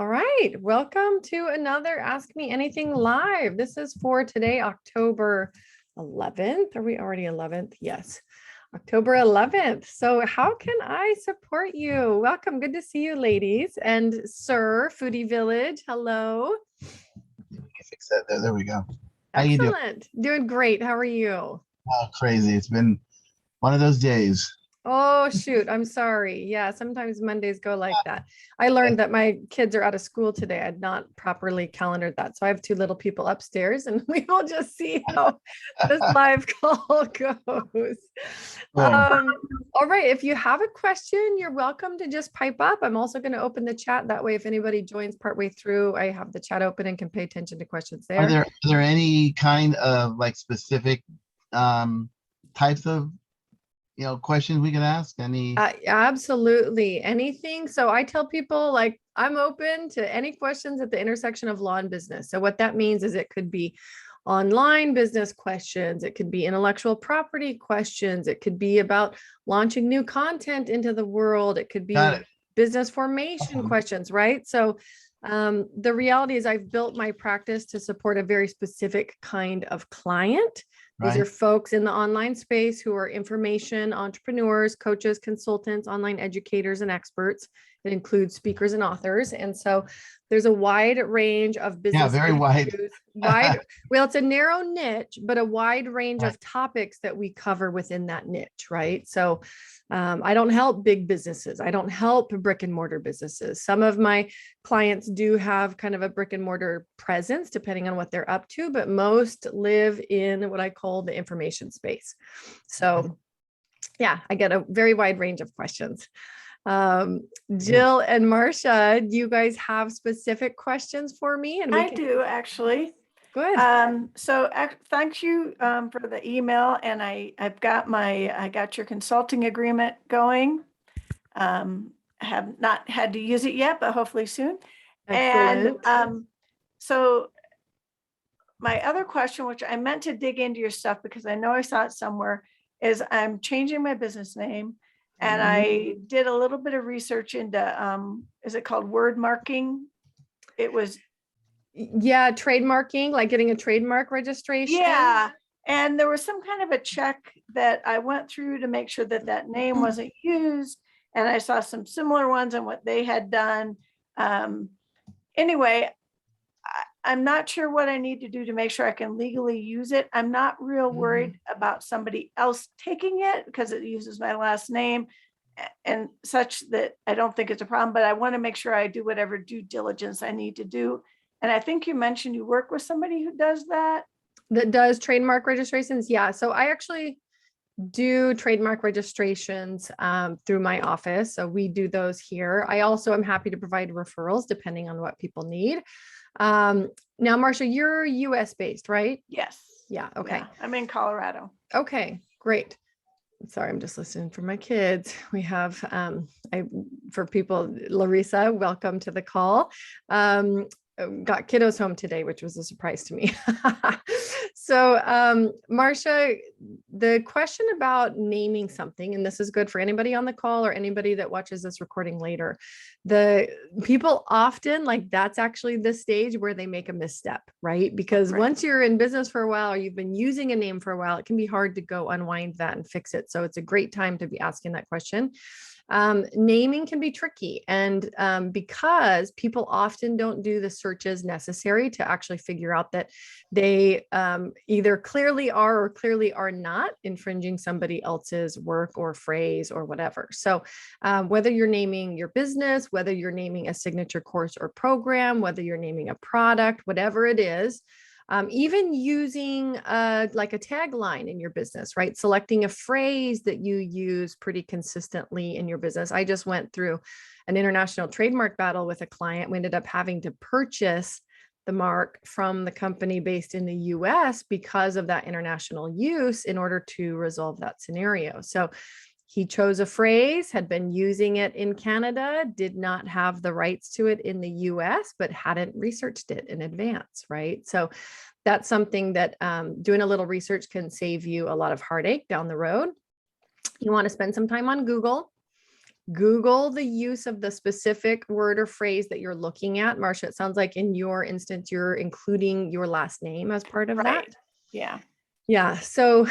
All right, welcome to another Ask Me Anything Live. This is for today, October 11th. Are we already 11th? Yes, October 11th. So how can I support you? Welcome. Good to see you, ladies. And Sir, Foodie Village, hello. Fix that. There we go. How you doing? Excellent. Doing great. How are you? Oh, crazy. It's been one of those days. Oh, shoot. I'm sorry. Yeah, sometimes Mondays go like that. I learned that my kids are out of school today. I'd not properly calendared that. So I have two little people upstairs and we will just see how this live call goes. All right. If you have a question, you're welcome to just pipe up. I'm also going to open the chat. That way, if anybody joins partway through, I have the chat open and can pay attention to questions there. Are there any kind of like specific types of questions we can ask? Any? Absolutely. Anything. So I tell people like I'm open to any questions at the intersection of law and business. So what that means is it could be online business questions. It could be intellectual property questions. It could be about launching new content into the world. It could be business formation questions, right? So the reality is I've built my practice to support a very specific kind of client. These are folks in the online space who are information entrepreneurs, coaches, consultants, online educators, and experts. It includes speakers and authors. And so there's a wide range of business. Yeah, very wide. Well, it's a narrow niche, but a wide range of topics that we cover within that niche, right? So I don't help big businesses. I don't help brick and mortar businesses. Some of my clients do have kind of a brick and mortar presence, depending on what they're up to, but most live in what I call the information space. So yeah, I get a very wide range of questions. Jill and Marcia, do you guys have specific questions for me? And I do actually. Good. So thank you for the email, and I got your consulting agreement going. I have not had to use it yet, but hopefully soon. Excellent. And so my other question, which I meant to dig into your stuff because I know I saw it somewhere, is I'm changing my business name. And I did a little bit of research into, is it called word marking? It was. Yeah, trademarking, like getting a trademark registration. Yeah. And there was some kind of a check that I went through to make sure that that name wasn't used. And I saw some similar ones and what they had done. Anyway, I'm not sure what I need to do to make sure I can legally use it. I'm not real worried about somebody else taking it because it uses my last name and such that I don't think it's a problem, but I want to make sure I do whatever due diligence I need to do. And I think you mentioned you work with somebody who does that. That does trademark registrations. Yeah. So I actually do trademark registrations through my office. So we do those here. I also am happy to provide referrals depending on what people need. Now, Marcia, you're US based, right? Yes. Yeah. Okay. Yeah, I'm in Colorado. Okay, great. Sorry, I'm just listening for my kids. We have, for people, Larissa, welcome to the call. Got kiddos home today, which was a surprise to me. So, Marcia, the question about naming something, and this is good for anybody on the call or anybody that watches this recording later, the people often that's actually the stage where they make a misstep, right? Because once you're in business for a while, or you've been using a name for a while, it can be hard to go unwind that and fix it. So it's a great time to be asking that question. Naming can be tricky, and because people often don't do the searches necessary to actually figure out that they either clearly are or clearly are not infringing somebody else's work or phrase or whatever. So whether you're naming your business, whether you're naming a signature course or program, whether you're naming a product, whatever it is, even using like a tagline in your business, right? Selecting a phrase that you use pretty consistently in your business. I just went through an international trademark battle with a client. We ended up having to purchase the mark from the company based in the US because of that international use in order to resolve that scenario. So he chose a phrase, had been using it in Canada, did not have the rights to it in the US, but hadn't researched it in advance, right? So that's something that doing a little research can save you a lot of heartache down the road. You want to spend some time on Google. Google the use of the specific word or phrase that you're looking at. Marcia, it sounds like in your instance, you're including your last name as part of that. Right. Yeah. Yeah. So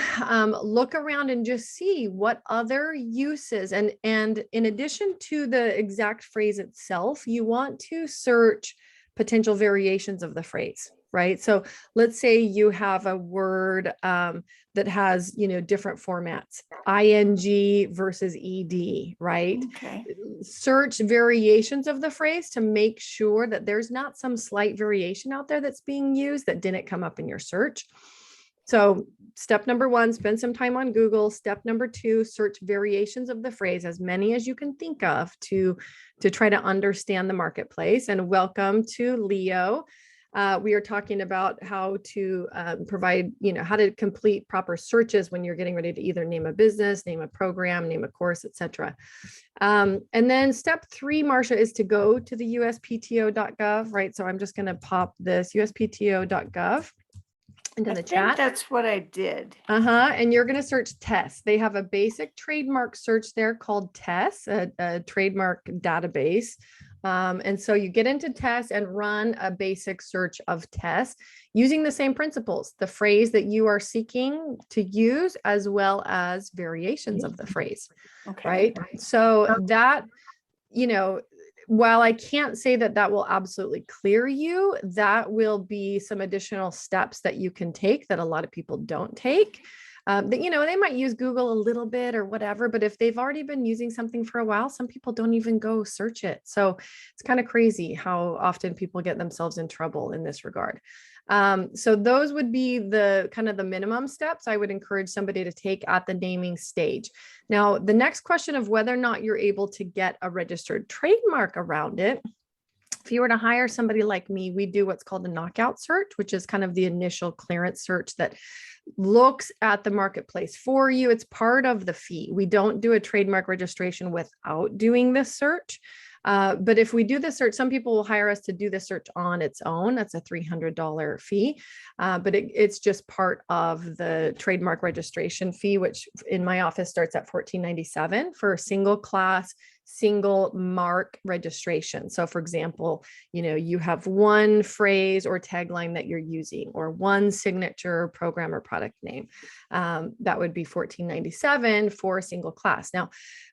look around and just see what other uses, and in addition to the exact phrase itself, you want to search potential variations of the phrase, right? So let's say you have a word that has, different formats, ing versus ed, right? Okay. Search variations of the phrase to make sure that there's not some slight variation out there that's being used that didn't come up in your search. So step number 1, spend some time on Google. Step number 2, search variations of the phrase, as many as you can think of, to try to understand the marketplace. And welcome to Leo. We are talking about how to provide, how to complete proper searches when you're getting ready to either name a business, name a program, name a course, etc. And then step 3, Marcia, is to go to the uspto.gov, right? So I'm just going to pop this uspto.gov into the chat. That's what I did. And you're going to search TESS. They have a basic trademark search there called TESS, a trademark database. And so you get into TESS and run a basic search of TESS using the same principles, the phrase that you are seeking to use, as well as variations of the phrase. Okay. Right. So that, while I can't say that that will absolutely clear you, that will be some additional steps that you can take that a lot of people don't take. They might use Google a little bit or whatever, but if they've already been using something for a while, some people don't even go search it. So it's kind of crazy how often people get themselves in trouble in this regard. So those would be the kind of the minimum steps I would encourage somebody to take at the naming stage. Now, the next question of whether or not you're able to get a registered trademark around it. If you were to hire somebody like me, we do what's called a knockout search, which is kind of the initial clearance search that looks at the marketplace for you. It's part of the fee. We don't do a trademark registration without doing this search. But if we do the search, some people will hire us to do the search on its own. That's a $300 fee. But it's just part of the trademark registration fee, which in my office starts at $14.97 for a single class, single mark registration. So for example, you have one phrase or tagline that you're using, or one signature program or product name. That would be $14.97 for a single class. Now,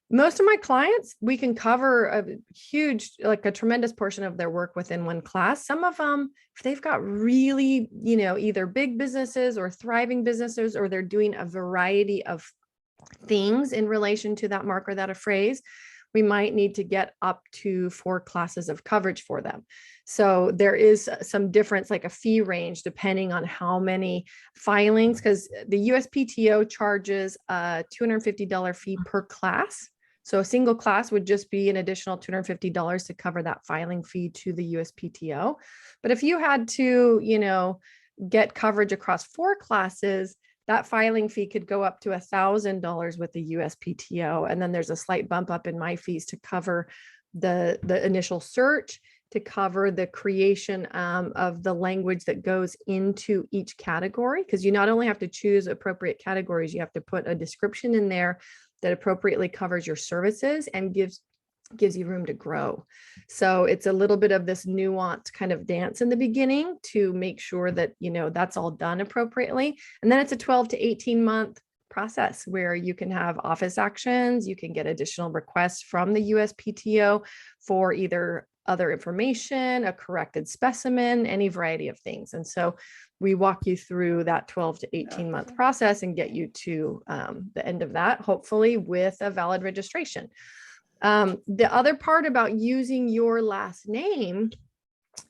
most of my clients, we can cover a huge, like a tremendous portion of their work within one class. Some of them, if they've got really, either big businesses or thriving businesses, or they're doing a variety of things in relation to that mark or that a phrase, we might need to get up to 4 classes of coverage for them. So there is some difference, like a fee range, depending on how many filings, because the USPTO charges a $250 fee per class. So a single class would just be an additional $250 to cover that filing fee to the USPTO. But if you had to, get coverage across 4 classes, that filing fee could go up to $1,000 with the USPTO. And then there's a slight bump up in my fees to cover the initial search, to cover the creation of the language that goes into each category. Because you not only have to choose appropriate categories, you have to put a description in there that appropriately covers your services and gives you room to grow. So it's a little bit of this nuanced kind of dance in the beginning to make sure that, that's all done appropriately. And then it's a 12 to 18 month process where you can have office actions, you can get additional requests from the USPTO for either other information, a corrected specimen, any variety of things. And so we walk you through that 12 to 18 month process and get you to the end of that, hopefully with a valid registration. The other part about using your last name,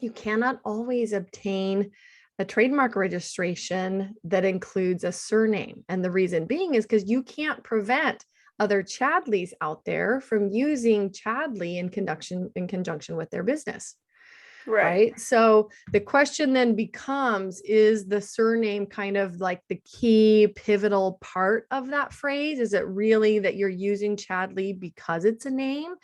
you cannot always obtain a trademark registration that includes a surname. And the reason being is because you can't prevent other Chadleys out there from using Chadley in conjunction with their business. Right. So the question then becomes, is the surname kind of like the key pivotal part of that phrase? Is it really that you're using Chadley because it's a name?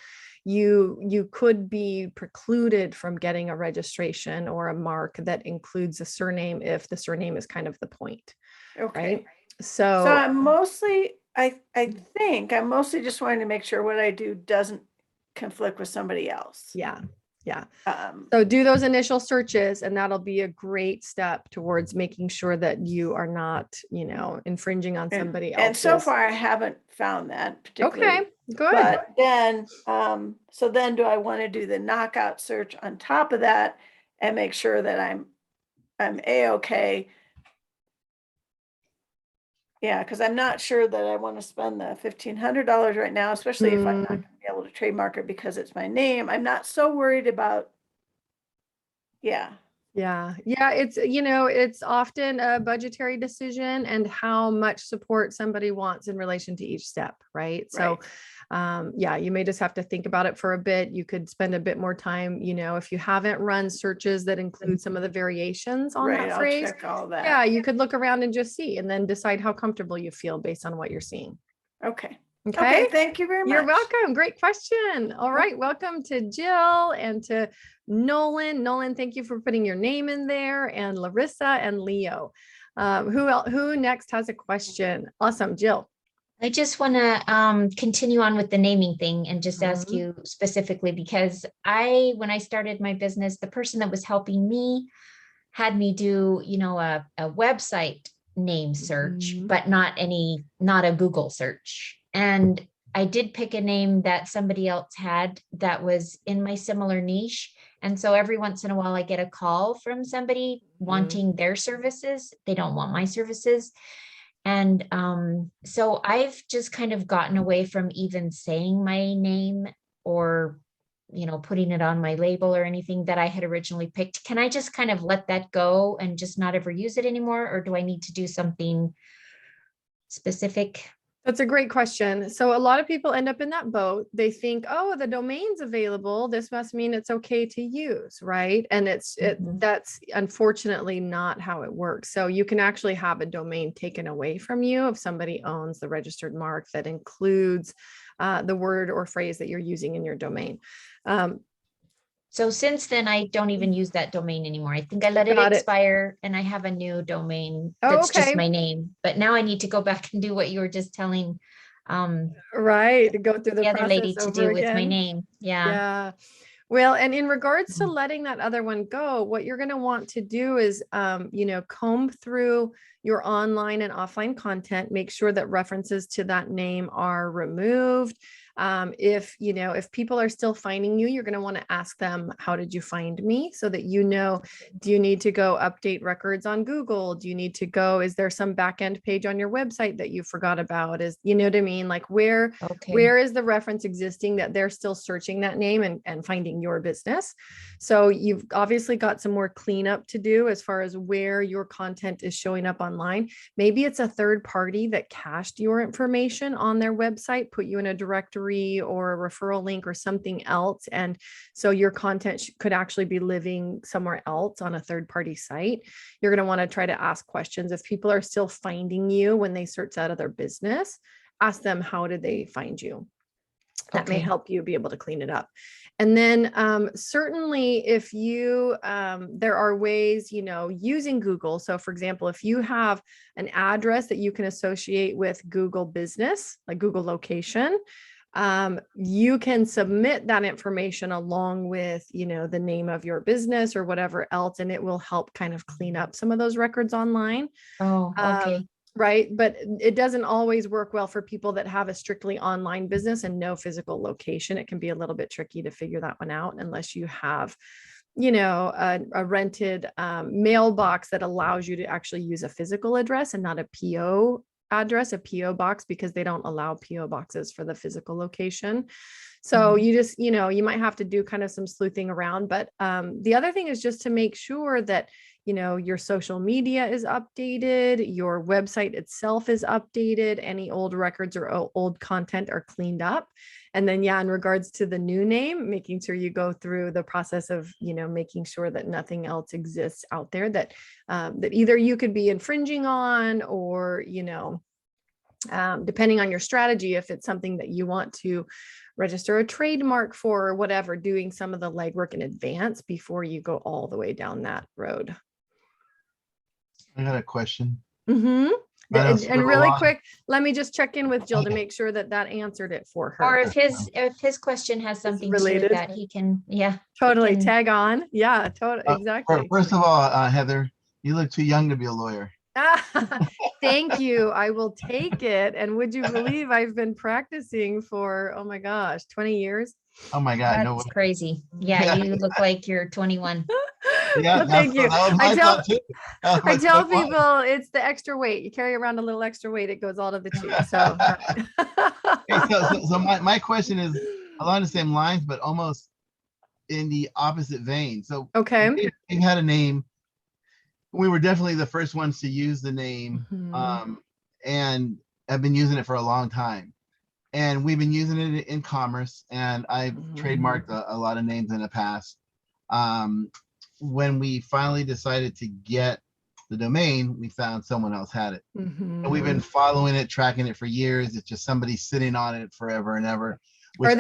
You could be precluded from getting a registration or a mark that includes a surname if the surname is kind of the point. Okay. Right. So I'm mostly I think I'm mostly just wanting to make sure what I do doesn't conflict with somebody else. Yeah. Yeah. Um, So do those initial searches, and that'll be a great step towards making sure that you are not, infringing on somebody and so else's. far I haven't found that particularly. Okay, good. But then, so then do I want to do the knockout search on top of that and make sure that I'm A-okay? Yeah, because I'm not sure that I want to spend the $1,500 right now, especially if I'm not going to be able to trademark it because it's my name. I'm not so worried about, yeah. Yeah. Yeah. It's often a budgetary decision and how much support somebody wants in relation to each step. Right. So, yeah, you may just have to think about it for a bit. You could spend a bit more time, if you haven't run searches that include some of the variations on Right, that I'll phrase. check all that. Yeah. You could look around and just see, and then decide how comfortable you feel based on what you're seeing. Okay. Okay. Okay, thank you very much. You're welcome. Great question. All right. Welcome to Jill and to Nolan. Nolan, thank you for putting your name in there, and Larissa and Leo. Who next has a question? Awesome. Jill. I just want to continue on with the naming thing and just ask Mhm. you specifically, because when I started my business, the person that was helping me had me do, a website name search, Mhm. but not a Google search. And I did pick a name that somebody else had that was in my similar niche. And so every once in a while I get a call from somebody wanting their services. They don't want my services. And so I've just kind of gotten away from even saying my name or, putting it on my label or anything that I had originally picked. Can I just kind of let that go and just not ever use it anymore? Or do I need to do something specific? That's a great question. So a lot of people end up in that boat. They think, oh, the domain's available. This must mean it's okay to use, right? And that's unfortunately not how it works. So you can actually have a domain taken away from you if somebody owns the registered mark that includes the word or phrase that you're using in your domain. So since then, I don't even use that domain anymore. I think I let it Got it. expire and I have a new domain Oh, that's just okay. my name. But now I need to go back and do what you were just telling Right. To go through the the other lady process to over do with my again. name. Yeah. Yeah. Well, and in regards to Mm. letting that other one go, what you're going to want to do is, comb through your online and offline content, make sure that references to that name are removed. If people are still finding you, you're going to want to ask them, how did you find me? So that, do you need to go update records on Google? Do you need to go, is there some backend page on your website that you forgot about? You know what I mean? Like where is the reference existing that they're still searching that name and finding your business? So you've obviously got some more cleanup to do as far as where your content is showing up online. Maybe it's a third party that cached your information on their website, put you in a directory or a referral link or something else. And so your content could actually be living somewhere else on a third party site. You're going to want to try to ask questions. If people are still finding you when they search out of their business, ask them, how did they find you? That may help you be able to clean it up. And then certainly if you, there are ways, using Google. So for example, if you have an address that you can associate with Google Business, like Google Location, you can submit that information along with, the name of your business or whatever else, and it will help kind of clean up some of those records online. Oh, okay. Right. But it doesn't always work well for people that have a strictly online business and no physical location. It can be a little bit tricky to figure that one out unless you have, a rented mailbox that allows you to actually use a physical address and not a PO address, a PO box, because they don't allow PO boxes for the physical location. So you just, you might have to do kind of some sleuthing around. But the other thing is just to make sure that, your social media is updated, your website itself is updated, any old records or old content are cleaned up. And then, in regards to the new name, making sure you go through the process of, making sure that nothing else exists out there that either you could be infringing on or, depending on your strategy, if it's something that you want to register a trademark for or whatever, doing some of the legwork in advance before you go all the way down that road. I got a question. Mm-hmm. I know And several really laws- quick, let me just check in with Jill to Okay. make sure that that answered it for her. Or if his question has something to do related. with that, he can, yeah. he Totally can- tag on. Yeah, totally. Exactly. First of all, Heather, you look too young to be a lawyer. Thank you. I will take it. And would you believe I've been practicing for, oh my gosh, 20 years? Oh my God, no way. That's crazy. Yeah, you look like you're 21. Yeah, Well, thank you. that was I my tell- thought too. That was I my tell 21. people it's the extra weight. You carry around a little extra weight, it goes all to the tube. So, Hey, so my question is along the same lines, but almost in the opposite vein. So okay. we had a name. We were definitely the first ones to use the name, Mhm. and have been using it for a long time. And we've been using it in commerce, and I've trademarked a lot of names in the past. When we finally decided to get the domain, we found someone else had it. And we've been following it, tracking it for years. It's just somebody sitting on it forever and ever. Which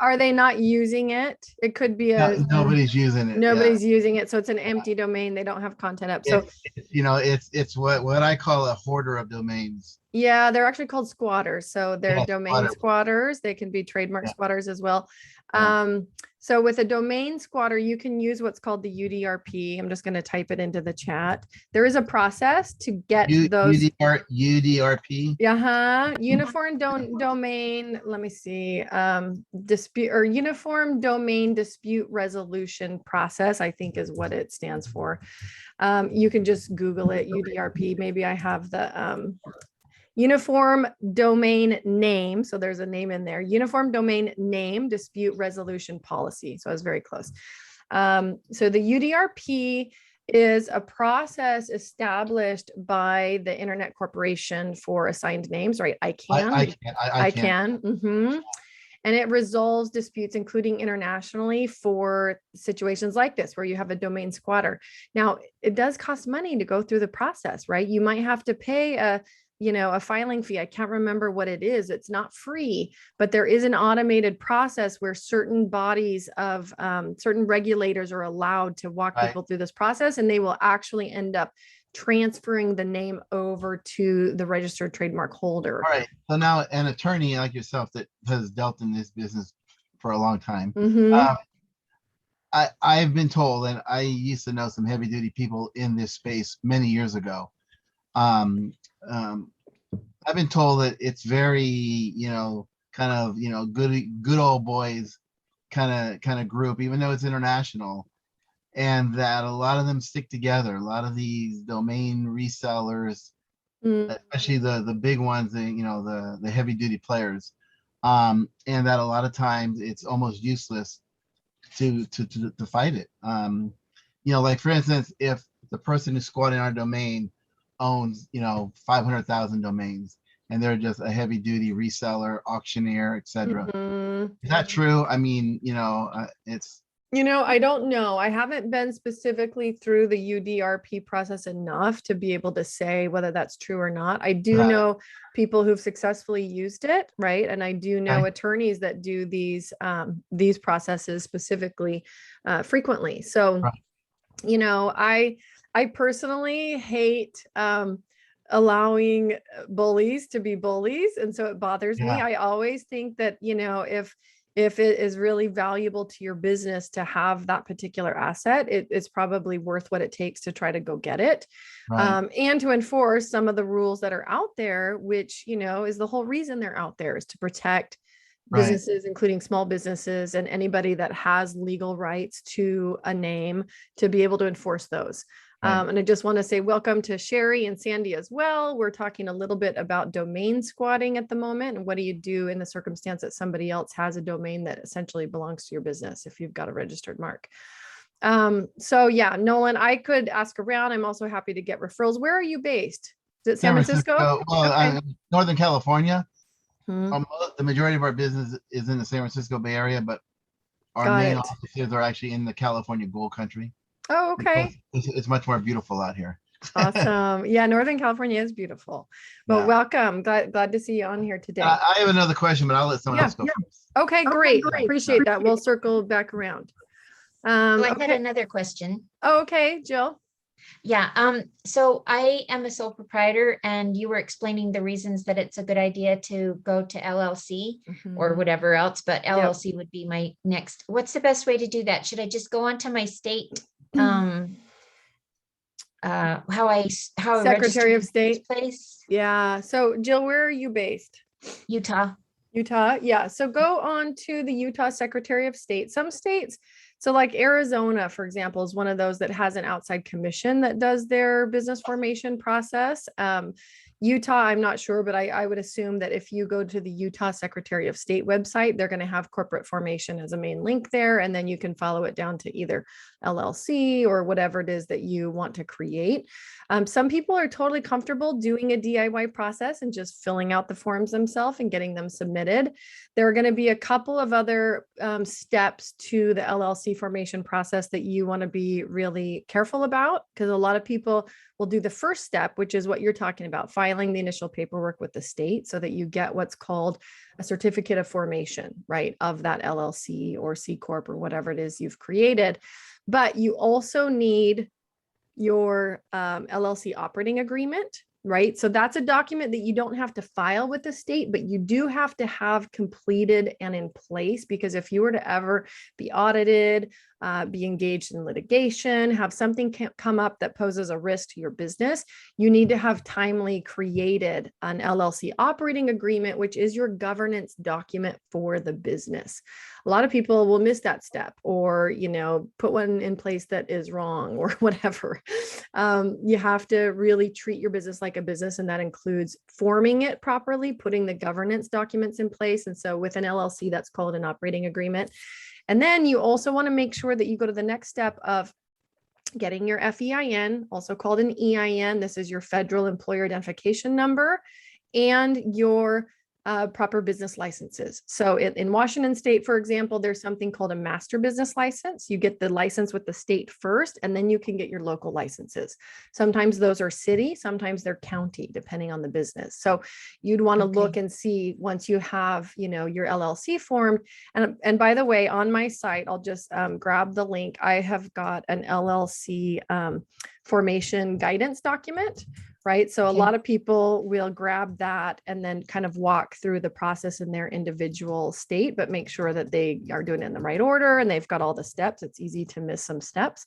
Are they not using it? It could be nobody's using it. nobody's using it. So it's an empty domain. They don't have content up. So It's what I call a hoarder of domains. yeah, they're actually called squatters. So they're Yeah, domain squatters. They can be trademark Yeah. squatters as well. Yeah. So with a domain squatter, you can use what's called the UDRP. I'm just going to type it into the chat. There is a process to get those. UDRP. Uniform domain. Let me see. Dispute or uniform domain dispute resolution process, I think is what it stands for. You can just Google it, UDRP. Maybe I have the uniform domain name. So there's a name in there. Uniform domain name dispute resolution policy. So I was very close. So the UDRP is a process established by the Internet Corporation for Assigned Names, right? I can. And it resolves disputes, including internationally, for situations like this, where you have a domain squatter. Now, it does cost money to go through the process, right? You might have to pay a filing fee. I can't remember what it is. It's not free, but there is an automated process where certain bodies of certain regulators are allowed to walk people through this process, and they will actually end up transferring the name over to the registered trademark holder. All right. So now an attorney like yourself that has dealt in this business for a long time. I've been told, and I used to know some heavy duty people in this space many years ago. I've been told that it's very, kind of, good old boys kind of group, even though it's international, and that a lot of them stick together. A lot of these domain resellers, especially the big ones, the heavy duty players, and that a lot of times it's almost useless to fight it. Like for instance, if the person who's squatting our domain owns 500,000 domains, and they're just a heavy duty reseller, auctioneer, etc. Is that true? I mean, it's I don't know. I haven't been specifically through the UDRP process enough to be able to say whether that's true or not. I do know people who've successfully used it, right? And I do know attorneys that do these processes specifically frequently. So, I personally hate allowing bullies to be bullies. And so it bothers me. I always think that, if it is really valuable to your business to have that particular asset, it's probably worth what it takes to try to go get it. And to enforce some of the rules that are out there, which, is the whole reason they're out there, is to protect businesses, including small businesses and anybody that has legal rights to a name, to be able to enforce those. And I just want to say welcome to Sherry and Sandy as well. We're talking a little bit about domain squatting at the moment. And what do you do in the circumstance that somebody else has a domain that essentially belongs to your business if you've got a registered mark? So yeah, Nolan, I could ask around. I'm also happy to get referrals. Where are you based? Is it San Francisco? Well, Northern California. The majority of our business is in the San Francisco Bay Area, but our main offices are actually in the California Gold Country. Oh, okay. It's much more beautiful out here. Awesome. Yeah, Northern California is beautiful. But welcome. Glad to see you on here today. I have another question, but I'll let someone else go first. Okay, great. Appreciate that. We'll circle back around. I had another question. Oh, okay, Jill. Yeah, so I am a sole proprietor and you were explaining the reasons that it's a good idea to go to LLC or Mhm. whatever else, but Yep. LLC would be my next. What's the best way to do that? Should I just go onto my state, how I register Secretary in of the State. first place? Yeah. So Jill, where are you based? Utah. Utah. Yeah. So go on to the Utah Secretary of State. Some states, so like Arizona, for example, is one of those that has an outside commission that does their business formation process. Utah, I'm not sure, but I would assume that if you go to the Utah Secretary of State website, they're going to have corporate formation as a main link there. And then you can follow it down to either LLC or whatever it is that you want to create. Some people are totally comfortable doing a DIY process and just filling out the forms themselves and getting them submitted. There are going to be a couple of other steps to the LLC formation process that you want to be really careful about, because a lot of people will do the first step, which is what you're talking about, filing the initial paperwork with the state so that you get what's called a certificate of formation, right, of that LLC or C Corp or whatever it is you've created. But you also need your LLC operating agreement, right? So that's a document that you don't have to file with the state, but you do have to have completed and in place, because if you were to ever be audited, be engaged in litigation, have something come up that poses a risk to your business, you need to have timely created an LLC operating agreement, which is your governance document for the business. A lot of people will miss that step, or, you know, put one in place that is wrong or whatever. You have to really treat your business like a business, and that includes forming it properly, putting the governance documents in place. And so with an LLC, that's called an operating agreement. And then you also want to make sure that you go to the next step of getting your FEIN, also called an EIN. This is your federal employer identification number, and your proper business licenses. So in Washington state, for example, there's something called a master business license. You get the license with the state first, and then you can get your local licenses. Sometimes those are city, sometimes they're county, depending on the business. So you'd want to look and see, once you have, you know, your LLC formed. And by the way, on my site, I'll just grab the link. I have got an LLC formation guidance document, right? So a lot of people will grab that and then kind of walk through the process in their individual state, but make sure that they are doing it in the right order and they've got all the steps. It's easy to miss some steps.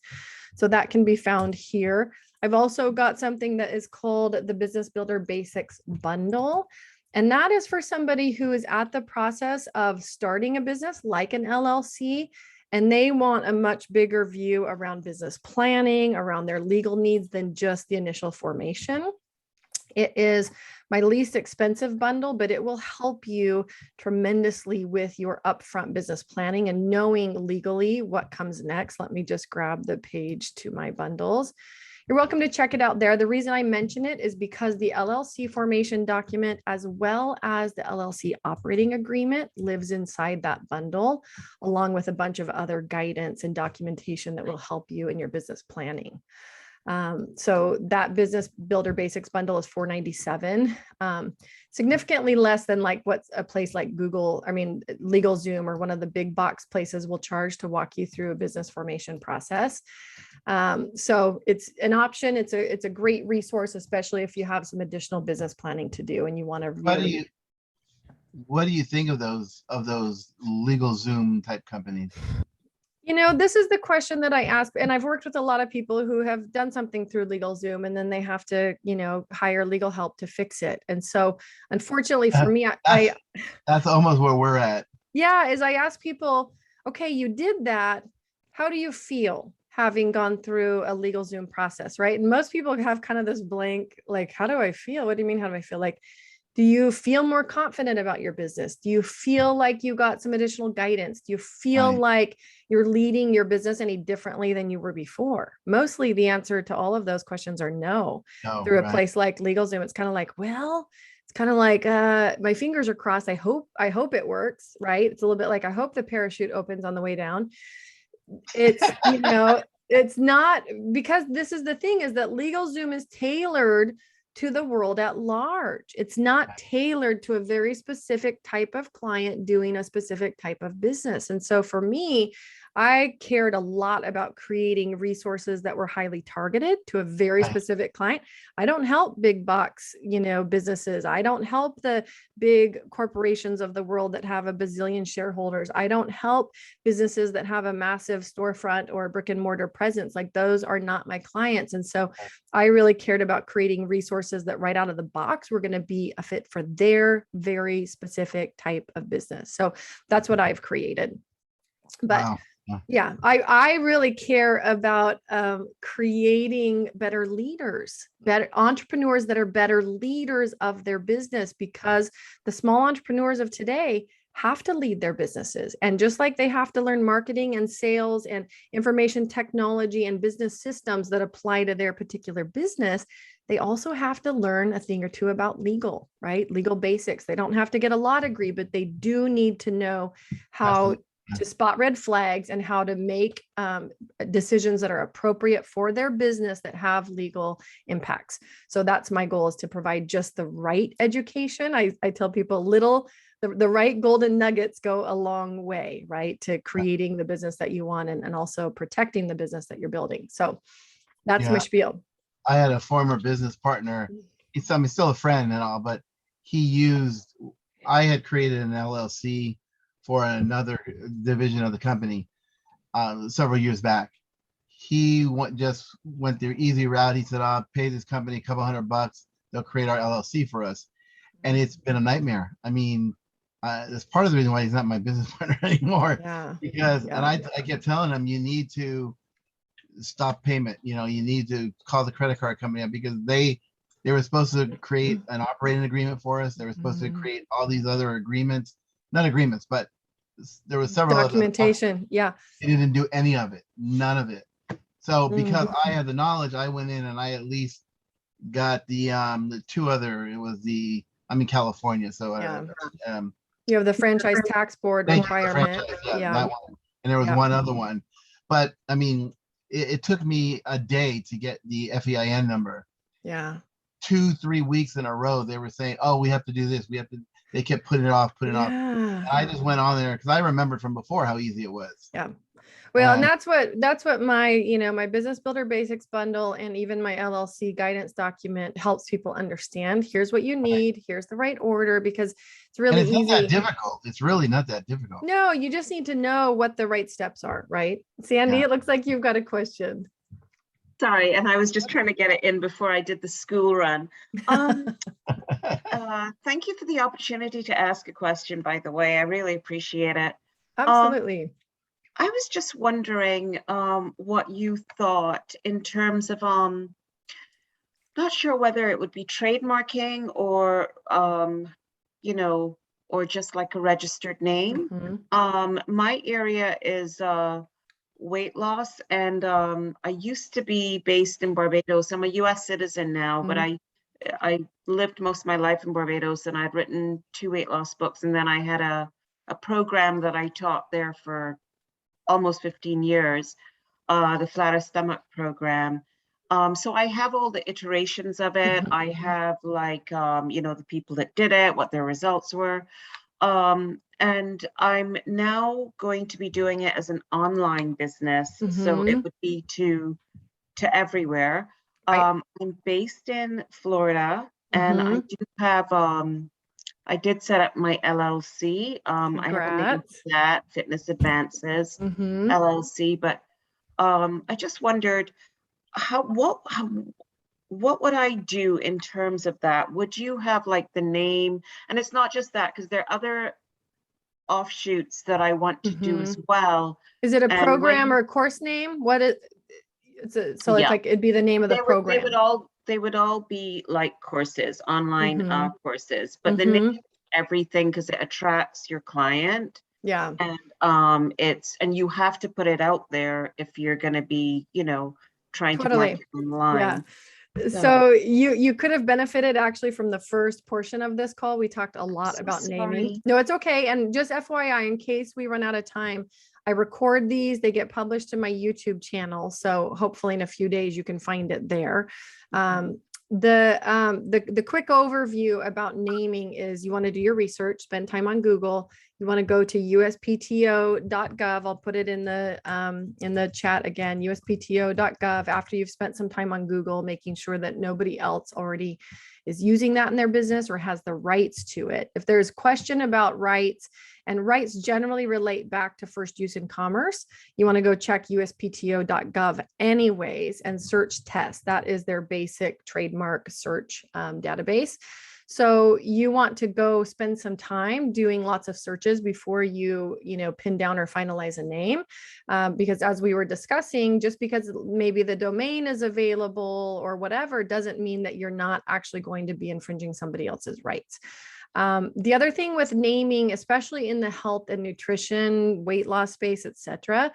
So that can be found here. I've also got something that is called the Business Builder Basics Bundle. And that is for somebody who is at the process of starting a business like an LLC, and they want a much bigger view around business planning, around their legal needs than just the initial formation. It is my least expensive bundle, but it will help you tremendously with your upfront business planning and knowing legally what comes next. Let me just grab the page to my bundles. You're welcome to check it out there. The reason I mention it is because the LLC formation document, as well as the LLC operating agreement, lives inside that bundle, along with a bunch of other guidance and documentation that will help you in your business planning. So that Business Builder Basics bundle is $497, significantly less than like what's a place like Google, I mean, LegalZoom or one of the big box places will charge to walk you through a business formation process. So it's an option. It's a great resource, especially if you have some additional business planning to do and you want to really. What do you think of those LegalZoom type companies? You know, this is the question that I ask, and I've worked with a lot of people who have done something through LegalZoom and then they have to, you know, hire legal help to fix it. And so unfortunately for me, that's almost where we're at. Yeah, is I ask people, okay, you did that. How do you feel having gone through a LegalZoom process, right? And most people have kind of this blank, like, how do I feel? What do you mean, how do I feel? Like, do you feel more confident about your business? Do you feel like you got some additional guidance? Do you feel like you're leading your business any differently than you were before? Mostly the answer to all of those questions are no. Through a place like LegalZoom, it's kind of like, well, it's kind of like my fingers are crossed. I hope it works, right? It's a little bit like, I hope the parachute opens on the way down. It's, you know, it's not, because this is the thing, is that LegalZoom is tailored to the world at large. It's not tailored to a very specific type of client doing a specific type of business. And so for me, I cared a lot about creating resources that were highly targeted to a very Right. specific client. I don't help big box, businesses. I don't help the big corporations of the world that have a bazillion shareholders. I don't help businesses that have a massive storefront or brick and mortar presence. Like those are not my clients. And so I really cared about creating resources that right out of the box were going to be a fit for their very specific type of business. So that's what I've created. But Wow. yeah, I really care about creating better leaders, better entrepreneurs that are better leaders of their business, because the small entrepreneurs of today have to lead their businesses. And just like they have to learn marketing and sales and information technology and business systems that apply to their particular business, they also have to learn a thing or two about legal, right? Legal basics. They don't have to get a law degree, but they do need to know how to spot red flags and how to make decisions that are appropriate for their business that have legal impacts. So that's my goal, is to provide just the right education. I tell people the right golden nuggets go a long way, right, to creating the business that you want and also protecting the business that you're building. So that's my spiel. I had a former business partner. He's still a friend and all, but I had created an LLC for another division of the company several years back. He just went the easy route. He said, I'll pay this company a couple $100. They'll create our LLC for us. And it's been a nightmare. I mean, that's part of the reason why he's not my business partner anymore. Yeah. Because, and I kept telling him, you need to stop payment. You need to call the credit card company up, because they were supposed to create an operating agreement for us. They were supposed to create all these other agreements, not agreements, but there was several documentation. Yeah. They didn't do any of it, none of it. So because I had the knowledge, I went in and I at least got the two other. I'm in California, so you have the franchise tax board requirement. That one. And there was one other one, but I mean, it took me a day to get the FEIN number. Yeah. 2-3 weeks in a row, they were saying, "Oh, we have to do this. They kept putting it off. And I just went on there because I remembered from before how easy it was. Yeah. Well, and that's what my, my business builder basics bundle and even my LLC guidance document helps people understand. Here's what you need. Here's the right order, because it's really easy. It's not that difficult. It's really not that difficult. No, you just need to know what the right steps are, right? Sandy, it looks like you've got a question. Sorry, and I was just trying to get it in before I did the school run. Thank you for the opportunity to ask a question, by the way. I really appreciate it. Absolutely. I was just wondering what you thought in terms of, not sure whether it would be trademarking or, or just like a registered name. My area is weight loss, and I used to be based in Barbados. I'm a US citizen now, but I lived most of my life in Barbados, and I'd written 2 weight loss books, and then I had a program that I taught there for almost 15 years, the Flatter Stomach program. So I have all the iterations of it. I have the people that did it, what their results were. And I'm now going to be doing it as an online business. So it would be to everywhere. I'm based in Florida, and I do have, I did set up my LLC. I have a name for that, Fitness Advances LLC. But I just wondered, what would I do in terms of that? Would you have like the name? And it's not just that, because there are other offshoots that I want to do as well. Is it a program or course name? What is it's like it'd be the name of the program. They would all be like courses, online courses, but the name is everything, because it attracts your client. Yeah. And and you have to put it out there if you're going to be, trying to market online. Yeah. So you could have benefited actually from the first portion of this call. We talked a lot about naming. No, it's okay. And just FYI, in case we run out of time, I record these, they get published to my YouTube channel. So hopefully in a few days you can find it there. the quick overview about naming is you want to do your research, spend time on Google. You want to go to uspto.gov. I'll put it in the chat again, uspto.gov, after you've spent some time on Google, making sure that nobody else already is using that in their business or has the rights to it. If there's question about rights, and rights generally relate back to first use in commerce, you want to go check uspto.gov anyways and search test. That is their basic trademark search database. So you want to go spend some time doing lots of searches before you pin down or finalize a name, because as we were discussing, just because maybe the domain is available or whatever doesn't mean that you're not actually going to be infringing somebody else's rights. The other thing with naming, especially in the health and nutrition, weight loss space, etc.,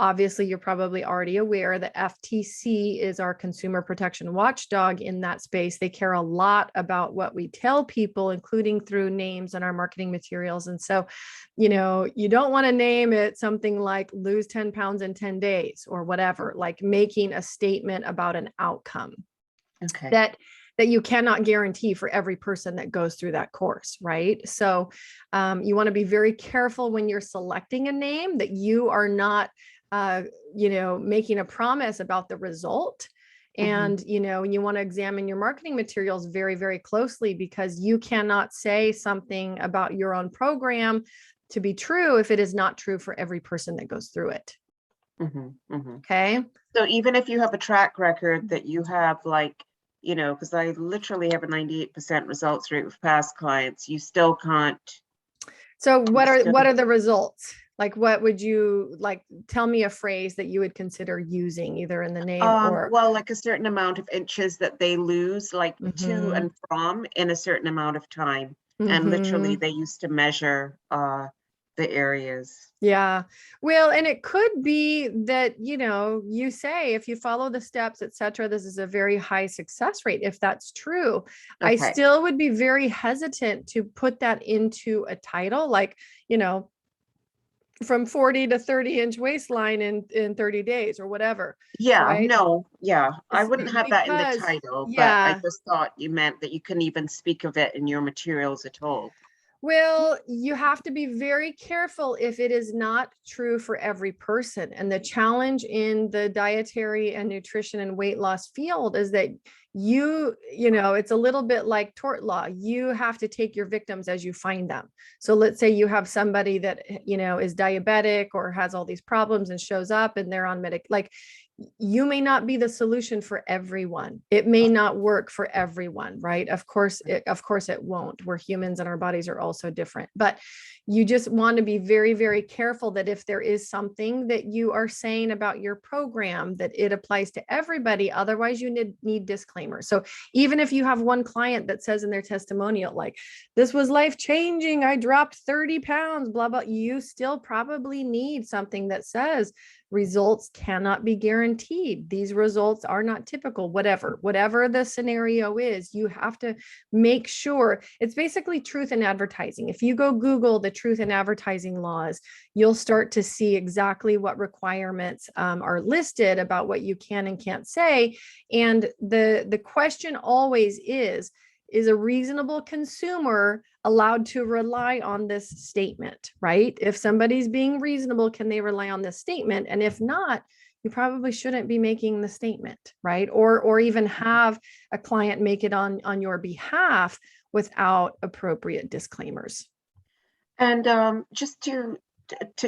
obviously, you're probably already aware that FTC is our consumer protection watchdog in that space. They care a lot about what we tell people, including through names and our marketing materials. And so, you don't want to name it something like lose 10 pounds in 10 days or whatever, like making a statement about an outcome. Okay. That you cannot guarantee for every person that goes through that course, right? So you want to be very careful when you're selecting a name that you are not making a promise about the result. And, you want to examine your marketing materials very, very closely, because you cannot say something about your own program to be true if it is not true for every person that goes through it. Okay. So even if you have a track record that you have, like, because I literally have a 98% results rate with past clients, you still can't. So what are the results? Like, what would you like? Tell me a phrase that you would consider using either in the name or. Well, like a certain amount of inches that they lose, like to and from, in a certain amount of time. And literally they used to measure the areas. Yeah. Well, and it could be that, you say, if you follow the steps, etc., this is a very high success rate. If that's true, I still would be very hesitant to put that into a title, like, from 40 to 30-inch waistline in 30 days or whatever. Yeah, right? no, yeah. I It's wouldn't have that in the because- title, but yeah. I just thought you meant that you couldn't even speak of it in your materials at all. Well, you have to be very careful if it is not true for every person. And the challenge in the dietary and nutrition and weight loss field is that it's a little bit like tort law. You have to take your victims as you find them. So let's say you have somebody that, is diabetic or has all these problems and shows up and they're on you may not be the solution for everyone. It may not work for everyone, right? Of course it won't. We're humans and our bodies are also different. But you just want to be very, very careful that if there is something that you are saying about your program, that it applies to everybody. Otherwise, you need disclaimers. So even if you have one client that says in their testimonial, like, this was life-changing, I dropped 30 pounds, blah, blah, you still probably need something that says, results cannot be guaranteed. These results are not typical, whatever the scenario is, you have to make sure it's basically truth in advertising. If you go Google the truth in advertising laws, you'll start to see exactly what requirements are listed about what you can and can't say. And the question always is a reasonable consumer allowed to rely on this statement, right? If somebody's being reasonable, can they rely on this statement? And if not, you probably shouldn't be making the statement, right? Or even have a client make it on your behalf without appropriate disclaimers. And just to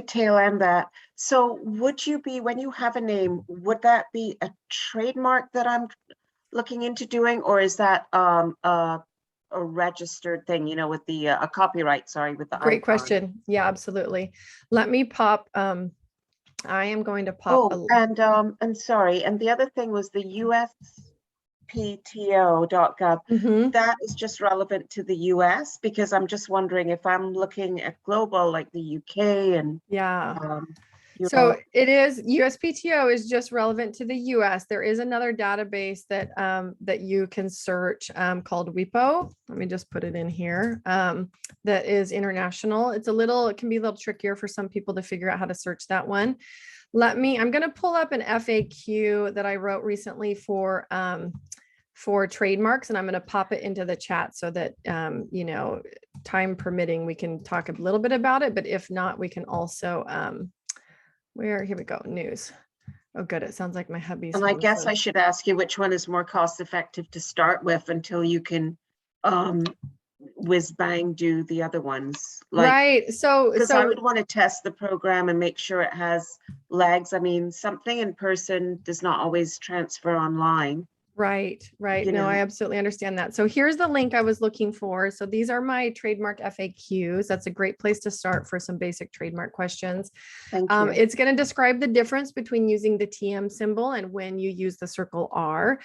tail end that, so would you be, when you have a name, would that be a trademark that I'm looking into doing, or is that a registered thing, with the a copyright, with the Great icon? question. Yeah, absolutely. Let me pop I am going to pop and sorry, and the other thing was the uspto.gov. That is just relevant to the US, because I'm just wondering if I'm looking at global, like the UK and so it is, USPTO is just relevant to the US. There is another database that that you can search called WIPO. Let me just put it in here. That is international. It can be a little trickier for some people to figure out how to search that one. I'm going to pull up an FAQ that I wrote recently for for trademarks, and I'm going to pop it into the chat so that, you know, time permitting, we can talk a little bit about it. But if not, we can also, here we go, news. Oh, good. It sounds like my hubby's And I home, guess so- I should ask you which one is more cost effective to start with until you can whiz bang do the other ones. Like, right. So, because I would want to test the program and make sure it has legs. I mean, something in person does not always transfer online. right. you No, I know. absolutely understand that. So here's the link I was looking for. So these are my trademark FAQs. That's a great place to start for some basic trademark questions. Thank you. It's going to describe the difference between using the TM symbol and when you use the circle R.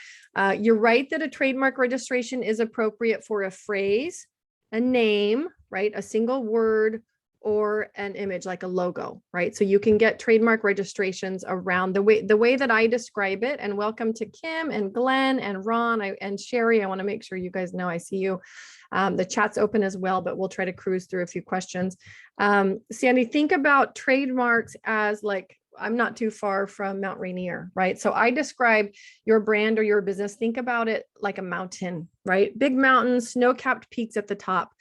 You're right that a trademark registration is appropriate for a phrase, a name, right? A single word, or an image like a logo, right? So you can get trademark registrations around the way that I describe it. And welcome to Kim and Glenn and Ron and Sherry. I want to make sure you guys know I see you. The chat's open as well, but we'll try to cruise through a few questions. Sandy, think about trademarks as like, I'm not too far from Mount Rainier, right? So I describe your brand or your business. Think about it like a mountain, right? Big mountains, snow-capped peaks at the top.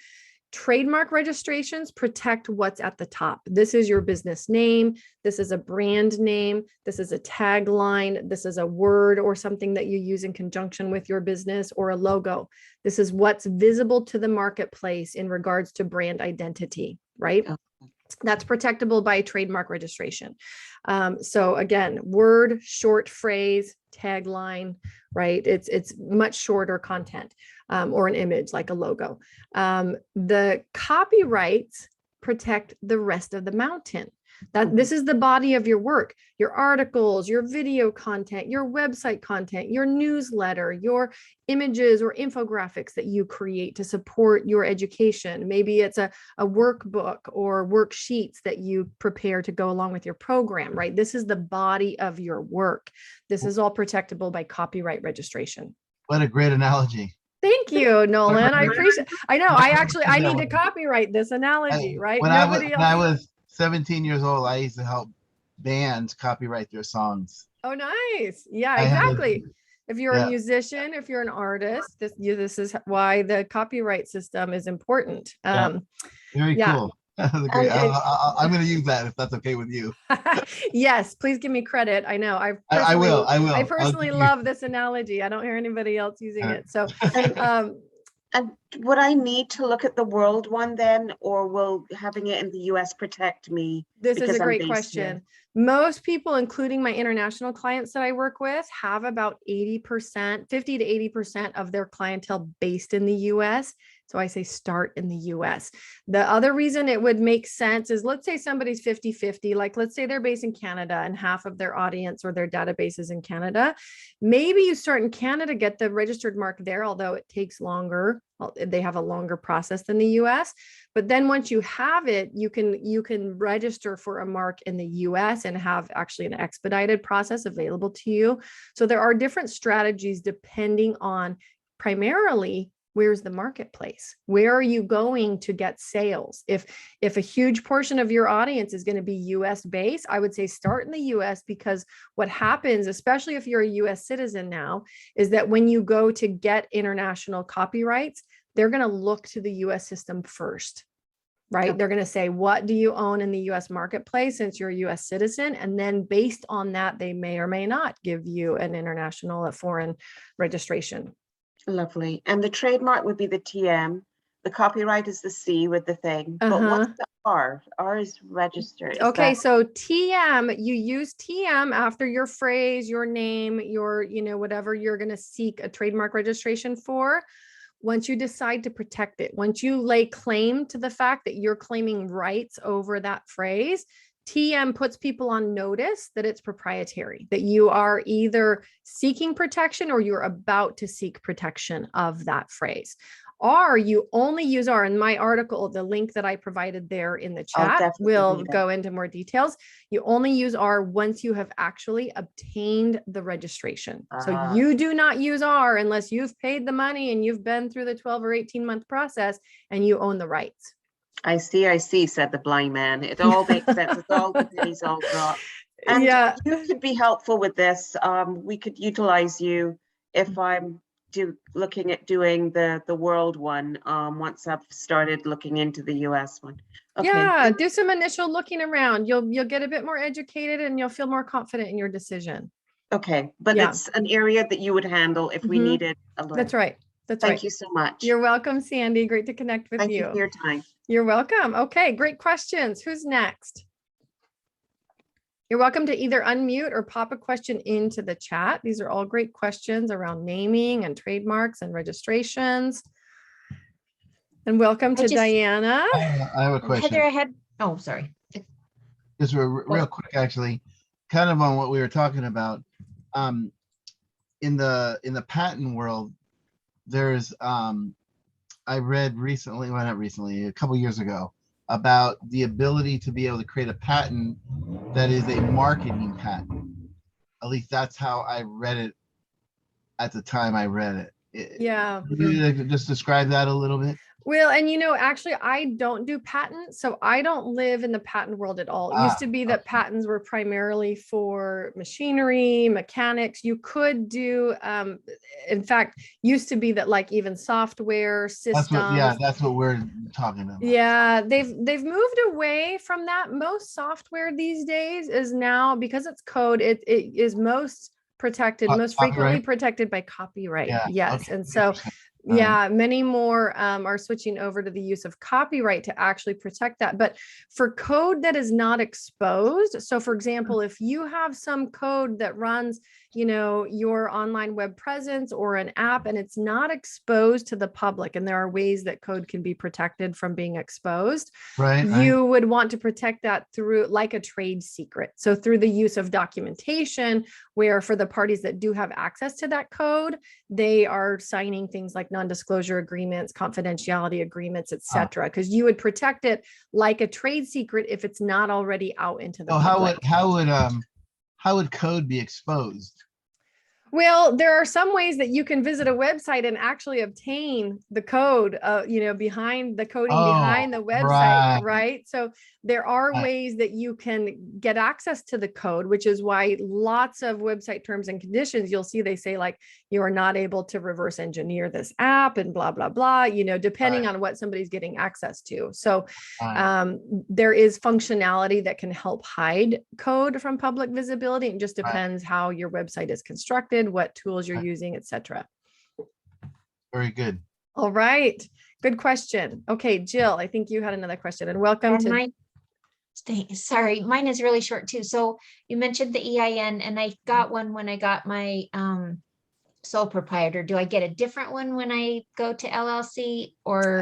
Trademark registrations protect what's at the top. This is your business name. This is a brand name. This is a tagline. This is a word or something that you use in conjunction with your business, or a logo. This is what's visible to the marketplace in regards to brand identity, right? That's protectable by trademark registration. So again, word, short phrase, tagline, right? It's much shorter content, or an image like a logo. The copyrights protect the rest of the mountain. This is the body of your work, your articles, your video content, your website content, your newsletter, your images or infographics that you create to support your education. Maybe it's a workbook or worksheets that you prepare to go along with your program, right? This is the body of your work. This is all protectable by copyright registration. What a great analogy. Thank you, Nolan. I appreciate, I know, I need to copyright this analogy, right? When Nobody I else. was 17 years old, I used to help bands copyright their songs. Oh, nice. Yeah, I had- exactly. If you're a yeah. musician, if you're an artist, this is why the copyright system is important. Yeah. Very yeah. cool. That's a great, I'm going to use that if that's okay with you. Yes, please give me credit. I know. I will. I personally love this analogy. I don't hear anybody else using it. So, and would I need to look at the world one then, or will having it in the US protect me? This is a I'm great based question. here? Most people, including my international clients that I work with, have about 80%, 50 to 80% of their clientele based in the US. So I say start in the US. The other reason it would make sense is, let's say somebody's 50-50, like let's say they're based in Canada and half of their audience or their database is in Canada. Maybe you start in Canada, get the registered mark there, although it takes longer. They have a longer process than the US. But then once you have it, you can register for a mark in the US and have actually an expedited process available to you. So there are different strategies depending on primarily where's the marketplace? Where are you going to get sales? If a huge portion of your audience is going to be US based, I would say start in the US, because what happens, especially if you're a US citizen now, is that when you go to get international copyrights, they're going to look to the US system first, right? Okay. They're going to say, what do you own in the US marketplace since you're a US citizen? And then based on that, they may or may not give you an international, a foreign registration. Lovely. And the trademark would be the TM. The copyright is the C with the thing. But what's the R? R is registered. Okay, so TM, you use TM after your phrase, your name, your, whatever you're going to seek a trademark registration for. Once you decide to protect it, once you lay claim to the fact that you're claiming rights over that phrase, TM puts people on notice that it's proprietary, that you are either seeking protection or you're about to seek protection of that phrase. R, you only use R. In my article, the link that I provided there in the chat will go into more details. You only use R once you have actually obtained the registration. So you do not use R unless you've paid the money and you've been through the 12 or 18-month process and you own the rights. I see, said the blind man. It all makes sense. It's all the pennies all drop. And you could be helpful with this. We could utilize you if I'm looking at doing the world one, once I've started looking into the US one. Okay. Yeah, do some initial looking around. You'll get a bit more educated and you'll feel more confident in your decision. Okay, but Yeah. it's an area that you would handle if we Mhm. needed a little. That's right. That's Thank right. you so much. You're welcome, Sandy. Great to connect with Thank you you. for your time. You're welcome. Okay, great questions. Who's next? You're welcome to either unmute or pop a question into the chat. These are all great questions around naming and trademarks and registrations. And welcome to Diana. I have a question. Heather, I had, oh, sorry. Just real quick, actually, kind of on what we were talking about. In the patent world, there's I read recently, well, not recently, a couple years ago, about the ability to be able to create a patent that is a marketing patent. At least that's how I read it at the time I read it. Yeah. Could you just describe that a little bit? Well, and actually, I don't do patents, so I don't live in the patent world at all. It used to be that patents were primarily for machinery, mechanics. You could do, in fact, used to be that like even software systems. That's what we're talking about. Yeah, they've moved away from that. Most software these days is now, because it's code, it is most protected, most frequently protected by copyright. Yeah, yes, okay, and so. Yeah, many more are switching over to the use of copyright to actually protect that. But for code that is not exposed, so for example, if you have some code that runs, your online web presence or an app and it's not exposed to the public, and there are ways that code can be protected from being exposed, you would want to protect that through like a trade secret. So through the use of documentation, where for the parties that do have access to that code, they are signing things like non-disclosure agreements, confidentiality agreements, etc. Because you would protect it like a trade secret if it's not already out into the public. How would code be exposed? Well, there are some ways that you can visit a website and actually obtain the code, behind the coding behind the website, right? So there are ways that you can get access to the code, which is why lots of website terms and conditions, you'll see they say like, you are not able to reverse engineer this app and blah, blah, blah, depending on what somebody's getting access to. So there is functionality that can help hide code from public visibility. It just depends how your website is constructed, what tools you're using, etc. Very good. All right. Good question. Okay, Jill, I think you had another question, and welcome to. Sorry, mine is really short too. So you mentioned the EIN, and I got one when I got my sole proprietor. Do I get a different one when I go to LLC, or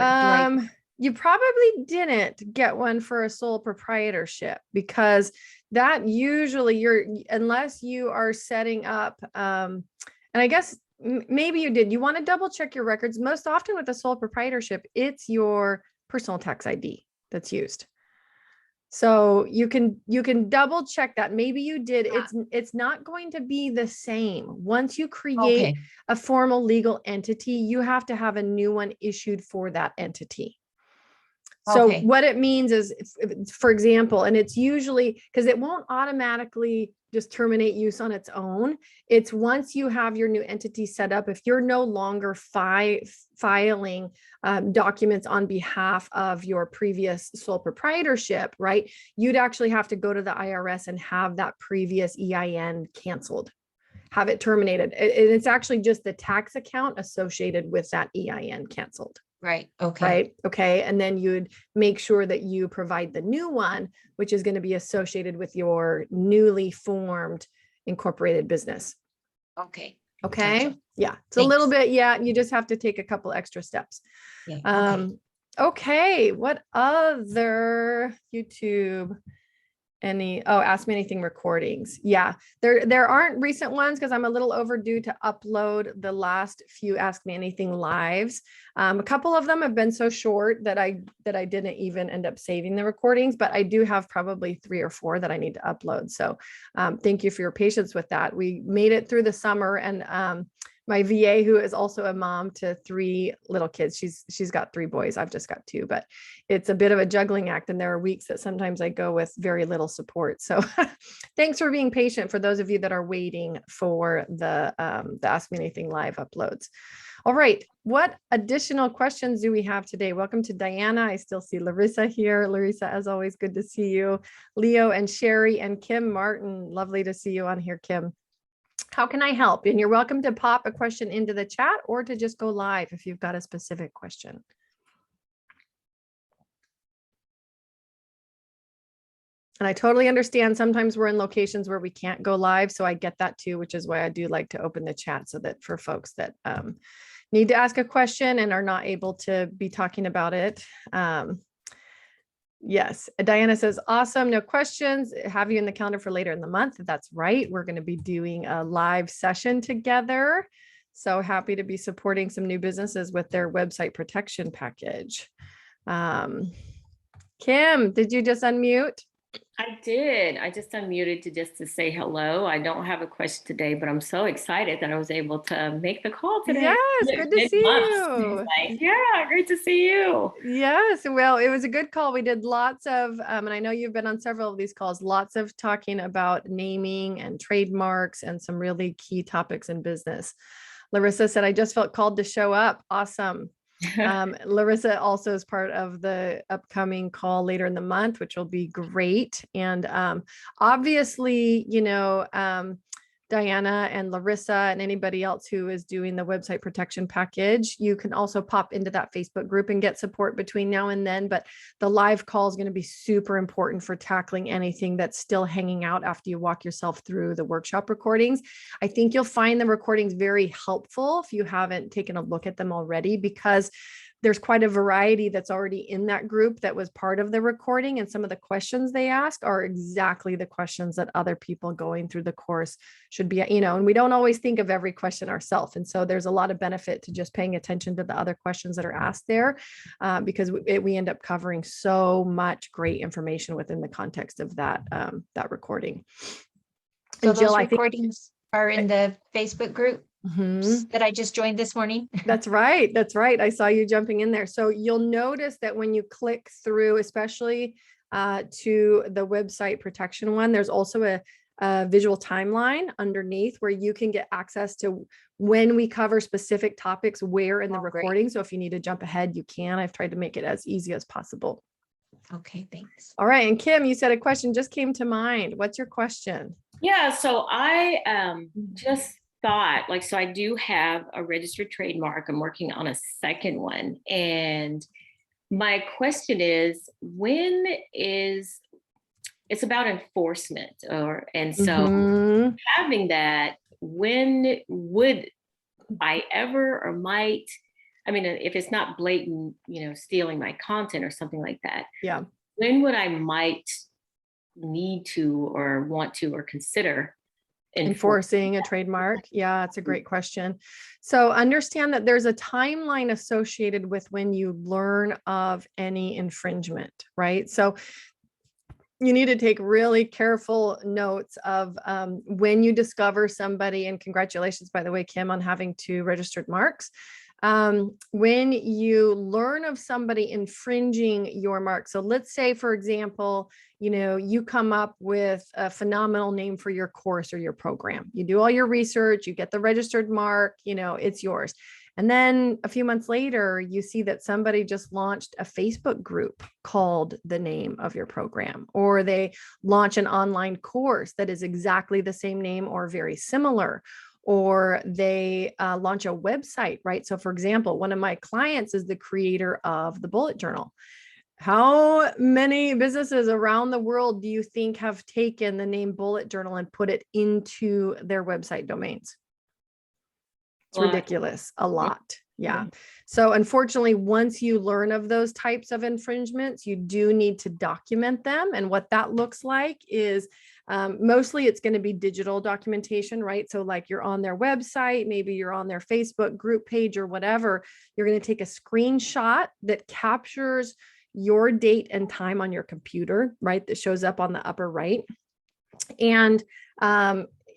you probably didn't get one for a sole proprietorship, because that usually unless you are setting up, and I guess maybe you did, you want to double check your records. Most often with a sole proprietorship, it's your personal tax ID that's used. So you can double check that. Maybe you did. It's not going to be the same. Once you create a formal legal entity, you have to have a new one issued for that entity. So what it means is, for example, and it's usually because it won't automatically just terminate use on its own. It's once you have your new entity set up, if you're no longer filing documents on behalf of your previous sole proprietorship, right? You'd actually have to go to the IRS and have that previous EIN canceled, have it terminated. And it's actually just the tax account associated with that EIN canceled. Right. Okay. Right. Okay. And then you'd make sure that you provide the new one, which is going to be associated with your newly formed incorporated business. Okay. Okay. Gotcha. Yeah. It's a little bit. Yeah. You just have to take a couple extra steps. Yeah. Okay. What other YouTube? Ask Me Anything recordings. Yeah, there aren't recent ones because I'm a little overdue to upload the last few Ask Me Anything lives. A couple of them have been so short that I didn't even end up saving the recordings, but I do have probably 3 or 4 that I need to upload. So thank you for your patience with that. We made it through the summer, and my VA, who is also a mom to 3 little kids. She's got 3 boys. I've just got 2, but it's a bit of a juggling act. And there are weeks that sometimes I go with very little support. So thanks for being patient for those of you that are waiting for the Ask Me Anything live uploads. All right. What additional questions do we have today? Welcome to Diana. I still see Larissa here. Larissa, as always, good to see you. Leo and Sherry and Kim Martin. Lovely to see you on here, Kim. How can I help? And you're welcome to pop a question into the chat or to just go live if you've got a specific question. And I totally understand sometimes we're in locations where we can't go live. So I get that too, which is why I do like to open the chat so that for folks that need to ask a question and are not able to be talking about it. Yes, Diana says, awesome, no questions. Have you in the calendar for later in the month? That's right. We're going to be doing a live session together. So happy to be supporting some new businesses with their website protection package. Kim, did you just unmute? I did. I just unmuted to say hello. I don't have a question today, but I'm so excited that I was able to make the call today. Yes, good to see you. Yeah, great to see you. Yes, well, it was a good call. We did lots of, and I know you've been on several of these calls, lots of talking about naming and trademarks and some really key topics in business. Larissa said, I just felt called to show up. Awesome. Larissa also is part of the upcoming call later in the month, which will be great. And obviously, you know, Diana and Larissa and anybody else who is doing the website protection package, you can also pop into that Facebook group and get support between now and then. But the live call is going to be super important for tackling anything that's still hanging out after you walk yourself through the workshop recordings. I think you'll find the recordings very helpful if you haven't taken a look at them already, because there's quite a variety that's already in that group that was part of the recording. And some of the questions they ask are exactly the questions that other people going through the course should be, you know, and we don't always think of every question ourselves. And so there's a lot of benefit to just paying attention to the other questions that are asked there, because we end up covering so much great information within the context of that, that recording. So And Jill, those I think recordings are in the Facebook group that I just joined this morning. That's right. That's right. I saw you jumping in there. So you'll notice that when you click through, especially to the website protection one, there's also a visual timeline underneath where you can get access to when we cover specific topics, where in the recording. So if you need to jump ahead, you can. I've tried to make it as easy as possible. Okay, thanks. All right. And Kim, you said a question just came to mind. What's your question? Yeah, so I just thought, like, so I do have a registered trademark. I'm working on a second one. And my question is, it's about enforcement, and so having that, when would I ever or might, I mean, if it's not blatant, you know, stealing my content or something like that. Yeah. When would I might need to or want to or consider enforcing a trademark? Yeah, it's a great question. So understand that there's a timeline associated with when you learn of any infringement, right? So you need to take really careful notes of when you discover somebody, and congratulations, by the way, Kim, on having 2 registered marks. When you learn of somebody infringing your mark. So let's say, for example, you know, you come up with a phenomenal name for your course or your program. You do all your research, you get the registered mark, you know, it's yours. And then a few months later, you see that somebody just launched a Facebook group called the name of your program, or they launch an online course that is exactly the same name or very similar, or they launch a website, right? So for example, one of my clients is the creator of the bullet journal. How many businesses around the world do you think have taken the name bullet journal and put it into their website domains? It's ridiculous. A lot. Yeah. So unfortunately, once you learn of those types of infringements, you do need to document them. And what that looks like is mostly it's going to be digital documentation, right? So like you're on their website, maybe you're on their Facebook group page or whatever, you're going to take a screenshot that captures your date and time on your computer, right? That shows up on the upper right. And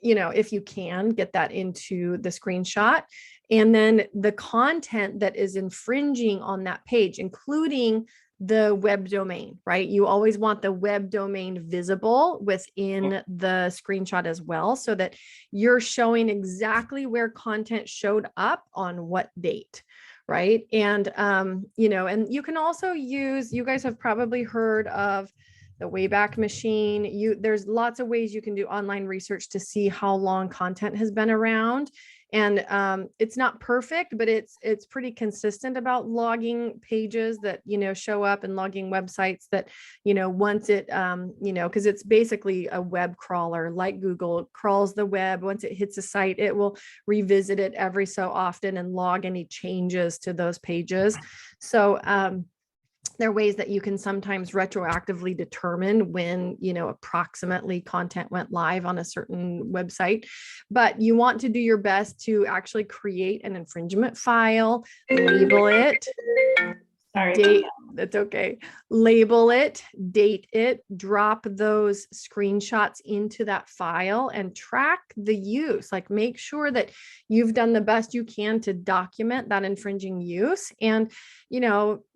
if you can get that into the screenshot. And then the content that is infringing on that page, including the web domain, right? You always want the web domain visible within the screenshot as well, so that you're showing exactly where content showed up on what date, right? And, and you can also use, you guys have probably heard of the Wayback Machine. There's lots of ways you can do online research to see how long content has been around. And it's not perfect, but it's pretty consistent about logging pages that, show up, and logging websites that, once it, because it's basically a web crawler like Google crawls the web. Once it hits a site, it will revisit it every so often and log any changes to those pages. So there are ways that you can sometimes retroactively determine when, approximately content went live on a certain website, but you want to do your best to actually create an infringement file, label it, date, that's okay, label it, date it, drop those screenshots into that file, and track the use. Like, make sure that you've done the best you can to document that infringing use. And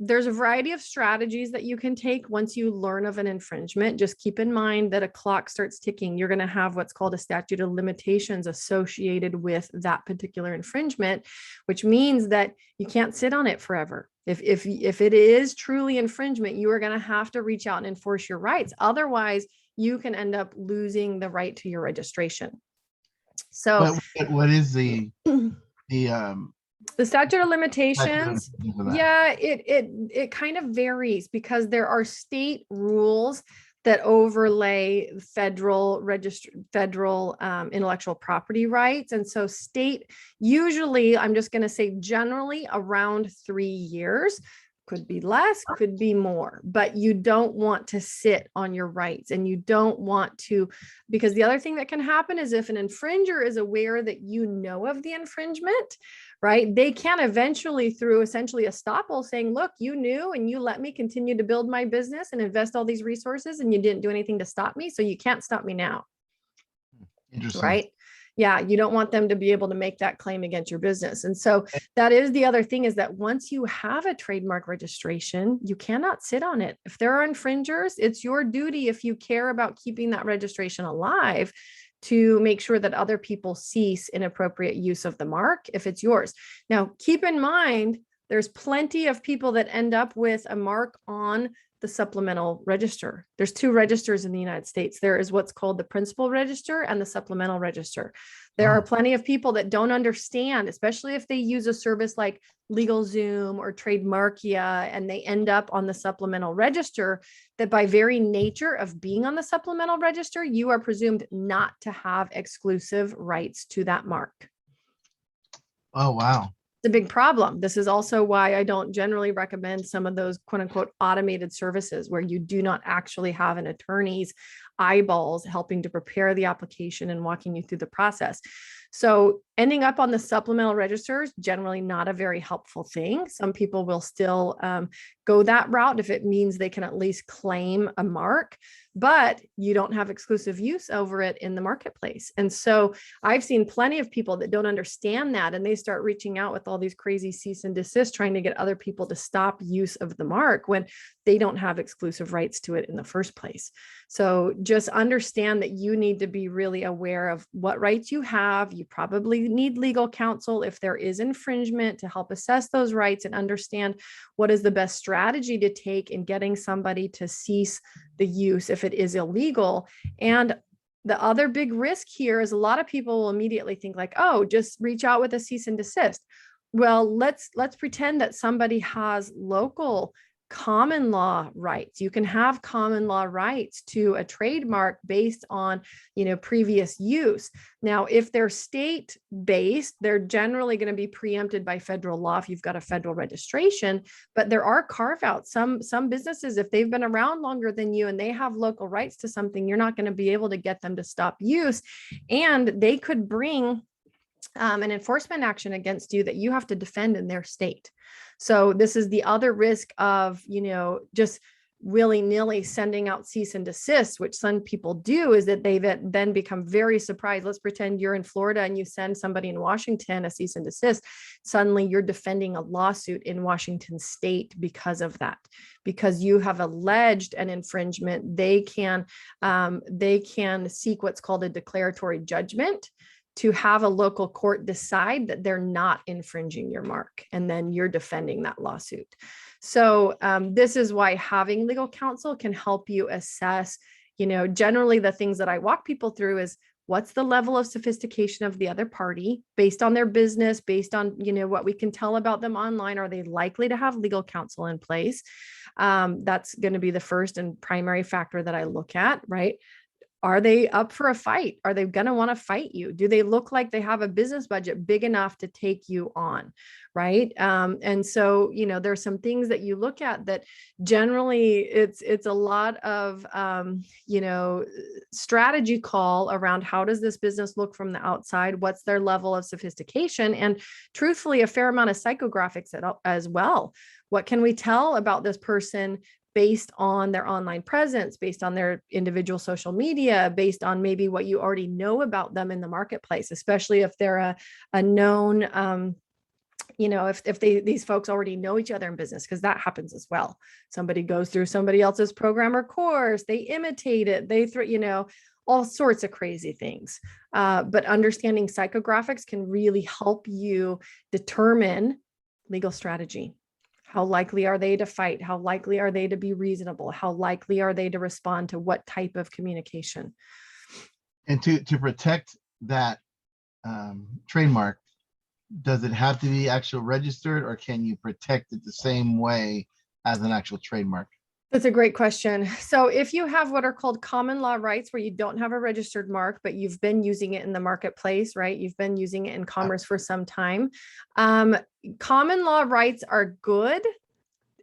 there's a variety of strategies that you can take once you learn of an infringement. Just keep in mind that a clock starts ticking. You're going to have what's called a statute of limitations associated with that particular infringement, which means that you can't sit on it forever. If it is truly infringement, you are going to have to reach out and enforce your rights. Otherwise, you can end up losing the right to your registration. So what is the statute of limitations? Yeah, it kind of varies, because there are state rules that overlay federal intellectual property rights. And so state, usually, I'm just going to say generally around 3 years, could be less, could be more, but you don't want to sit on your rights, and you don't want to, because the other thing that can happen is if an infringer is aware that of the infringement, right, they can eventually, through essentially estoppel, saying, look, you knew and you let me continue to build my business and invest all these resources, and you didn't do anything to stop me, so you can't stop me now. Interesting. Right? Yeah, you don't want them to be able to make that claim against your business. And so that is the other thing, is that once you have a trademark registration, you cannot sit on it. If there are infringers, it's your duty, if you care about keeping that registration alive, to make sure that other people cease inappropriate use of the mark if it's yours. Now, keep in mind, there's plenty of people that end up with a mark on the supplemental register. There's 2 registers in the United States. There is what's called the principal register and the supplemental register. There are plenty of people that don't understand, especially if they use a service like LegalZoom or Trademarkia, and they end up on the supplemental register, that by very nature of being on the supplemental register, you are presumed not to have exclusive rights to that mark. Oh, wow. It's a big problem. This is also why I don't generally recommend some of those quote unquote automated services, where you do not actually have an attorney's eyeballs helping to prepare the application and walking you through the process. So ending up on the supplemental register is generally not a very helpful thing. Some people will still go that route if it means they can at least claim a mark, but you don't have exclusive use over it in the marketplace. And so I've seen plenty of people that don't understand that, and they start reaching out with all these crazy cease and desist, trying to get other people to stop use of the mark when they don't have exclusive rights to it in the first place. So just understand that you need to be really aware of what rights you have. You probably need legal counsel if there is infringement to help assess those rights and understand what is the best strategy to take in getting somebody to cease the use if it is illegal. And the other big risk here is a lot of people will immediately think like, oh, just reach out with a cease and desist. Well, let's pretend that somebody has local common law rights. You can have common law rights to a trademark based on, previous use. Now, if they're state-based, they're generally going to be preempted by federal law if you've got a federal registration, but there are carve-outs. Some businesses, if they've been around longer than you and they have local rights to something, you're not going to be able to get them to stop use, and they could bring an enforcement action against you that you have to defend in their state. So this is the other risk of, just willy-nilly sending out cease and desist, which some people do, is that they then become very surprised. Let's pretend you're in Florida and you send somebody in Washington a cease and desist. Suddenly you're defending a lawsuit in Washington state because of that, because you have alleged an infringement. They can seek what's called a declaratory judgment to have a local court decide that they're not infringing your mark, and then you're defending that lawsuit. So this is why having legal counsel can help you assess, generally the things that I walk people through is, what's the level of sophistication of the other party based on their business, based on, what we can tell about them online. Are they likely to have legal counsel in place? That's going to be the first and primary factor that I look at, right? Are they up for a fight? Are they going to want to fight you? Do they look like they have a business budget big enough to take you on? Right. And so, there's some things that you look at that generally it's a lot of, strategy call around how does this business look from the outside? What's their level of sophistication? And truthfully, a fair amount of psychographics as well. What can we tell about this person based on their online presence, based on their individual social media, based on maybe what you already know about them in the marketplace, especially if they're a known, if these folks already know each other in business, because that happens as well. Somebody goes through somebody else's program or course, they imitate it, they throw, all sorts of crazy things. But understanding psychographics can really help you determine legal strategy. How likely are they to fight? How likely are they to be reasonable? How likely are they to respond to what type of communication? And to protect that trademark, does it have to be actual registered, or can you protect it the same way as an actual trademark? That's a great question. So if you have what are called common law rights, where you don't have a registered mark, but you've been using it in the marketplace, right? You've been using it in commerce for some time. Common law rights are good.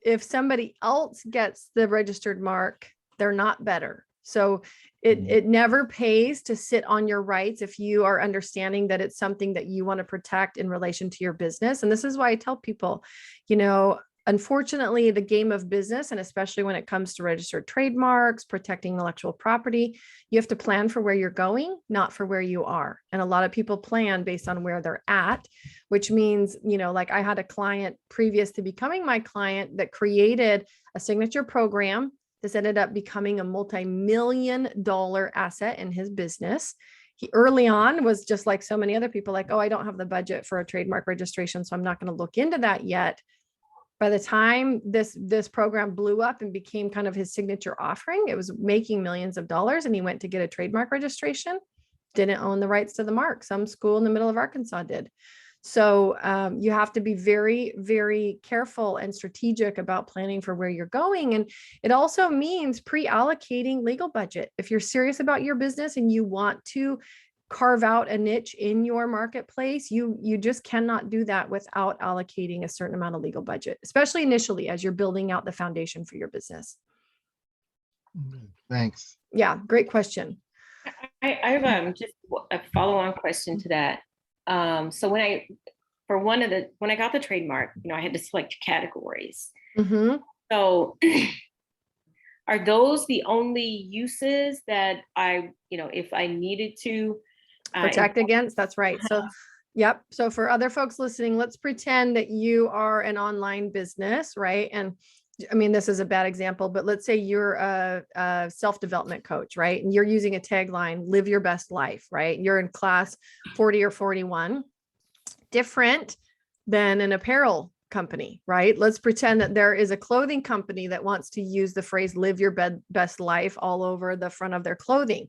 If somebody else gets the registered mark, they're not better. So it never pays to sit on your rights if you are understanding that it's something that you want to protect in relation to your business. And this is why I tell people, unfortunately, the game of business, and especially when it comes to registered trademarks, protecting intellectual property, you have to plan for where you're going, not for where you are. And a lot of people plan based on where they're at, which means, like I had a client previous to becoming my client that created a signature program. This ended up becoming a multi-million-dollar asset in his business. He early on was just like so many other people, like, oh, I don't have the budget for a trademark registration, so I'm not going to look into that yet. By the time this program blew up and became kind of his signature offering, it was making millions of dollars, and he went to get a trademark registration, didn't own the rights to the mark. Some school in the middle of Arkansas did. So you have to be very, very careful and strategic about planning for where you're going. And it also means pre-allocating legal budget. If you're serious about your business and you want to carve out a niche in your marketplace, you just cannot do that without allocating a certain amount of legal budget, especially initially as you're building out the foundation for your business. Thanks. Yeah, great question. I have just a follow-on question to that. So when I got the trademark, I had to select categories. Mm-hmm. So are those the only uses that if I needed to protect against? That's right. So, yep. So for other folks listening, let's pretend that you are an online business, right? And I mean, this is a bad example, but let's say you're a self-development coach, right? And you're using a tagline, live your best life, right? You're in class 40 or 41, different than an apparel company, right? Let's pretend that there is a clothing company that wants to use the phrase, live your best life all over the front of their clothing.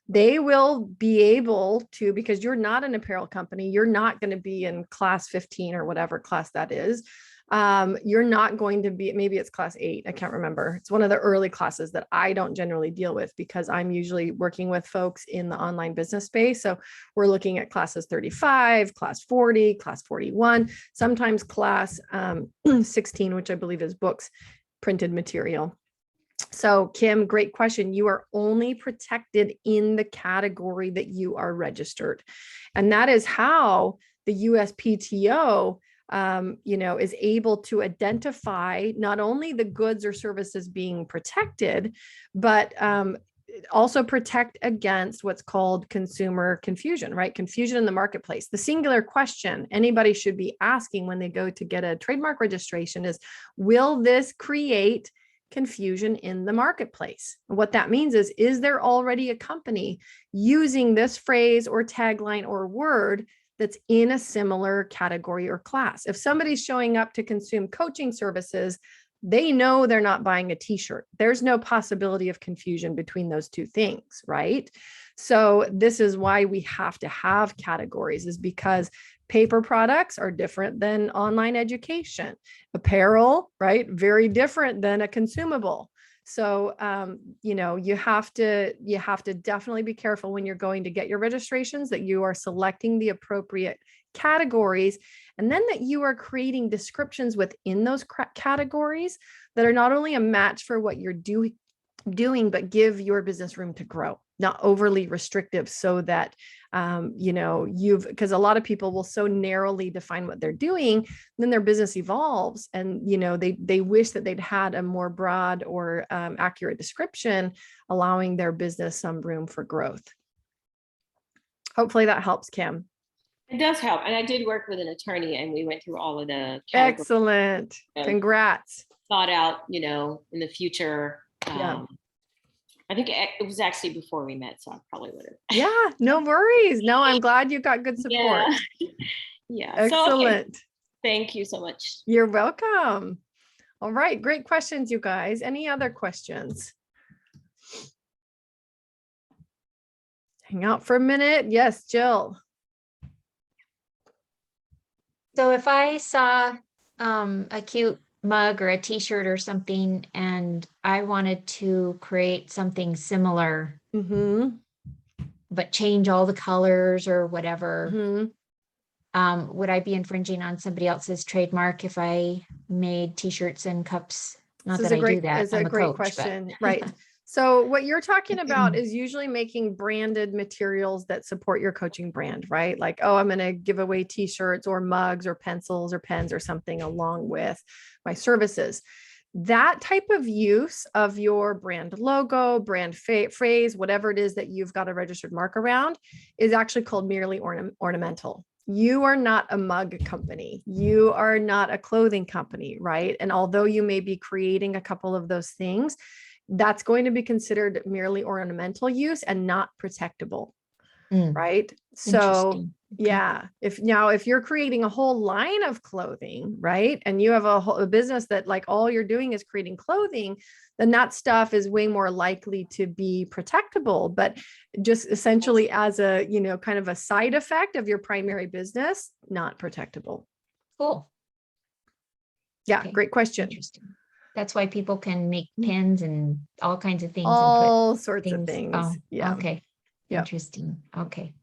They will be able to, because you're not an apparel company, you're not going to be in class 15 or whatever class that is. You're not going to be, maybe it's class 8. I can't remember. It's one of the early classes that I don't generally deal with because I'm usually working with folks in the online business space. So we're looking at classes 35, class 40, class 41, sometimes class 16, which I believe is books, printed material. So Kim, great question. You are only protected in the category that you are registered. And that is how the USPTO is able to identify not only the goods or services being protected, but also protect against what's called consumer confusion, right? Confusion in the marketplace. The singular question anybody should be asking when they go to get a trademark registration is, will this create confusion in the marketplace? And what that means is there already a company using this phrase or tagline or word that's in a similar category or class? If somebody's showing up to consume coaching services, they know they're not buying a t-shirt. There's no possibility of confusion between those two things, right? So this is why we have to have categories, is because paper products are different than online education. Apparel, right? Very different than a consumable. So, you have to definitely be careful when you're going to get your registrations that you are selecting the appropriate categories, and then that you are creating descriptions within those categories that are not only a match for what you're doing, but give your business room to grow, not overly restrictive, so that, because a lot of people will so narrowly define what they're doing, then their business evolves, and, they wish that they'd had a more broad or accurate description, allowing their business some room for growth. Hopefully that helps, Kim. It does help. And I did work with an attorney, and we went through all of the categories. Excellent. Congrats. Thought out, in the future. Yeah. I think it was actually before we met, so I probably would have. Yeah, no worries. No, I'm glad you got good support. Yeah. Excellent. So, thank you so much. You're welcome. All right. Great questions, you guys. Any other questions? Hang out for a minute. Yes, Jill. So if I saw a cute mug or a t-shirt or something, and I wanted to create something similar, but change all the colors or whatever, would I be infringing on somebody else's trademark if I made t-shirts and cups? Not that I do that. It's a great question. Right. So what you're talking about is usually making branded materials that support your coaching brand, right? Like, oh, I'm going to give away t-shirts or mugs or pencils or pens or something along with my services. That type of use of your brand logo, brand phrase, whatever it is that you've got a registered mark around, is actually called merely ornamental. You are not a mug company. You are not a clothing company, right? And although you may be creating a couple of those things, that's going to be considered merely ornamental use and not protectable, right? So yeah, if you're creating a whole line of clothing, right, and you have a business that like all you're doing is creating clothing, then that stuff is way more likely to be protectable. But just essentially as a, kind of a side effect of your primary business, not protectable. Cool. Yeah, okay. Great question. Interesting. That's why people can make pins and all kinds of things. All sorts of things. Oh, yeah. Okay. Yep. Interesting. Okay.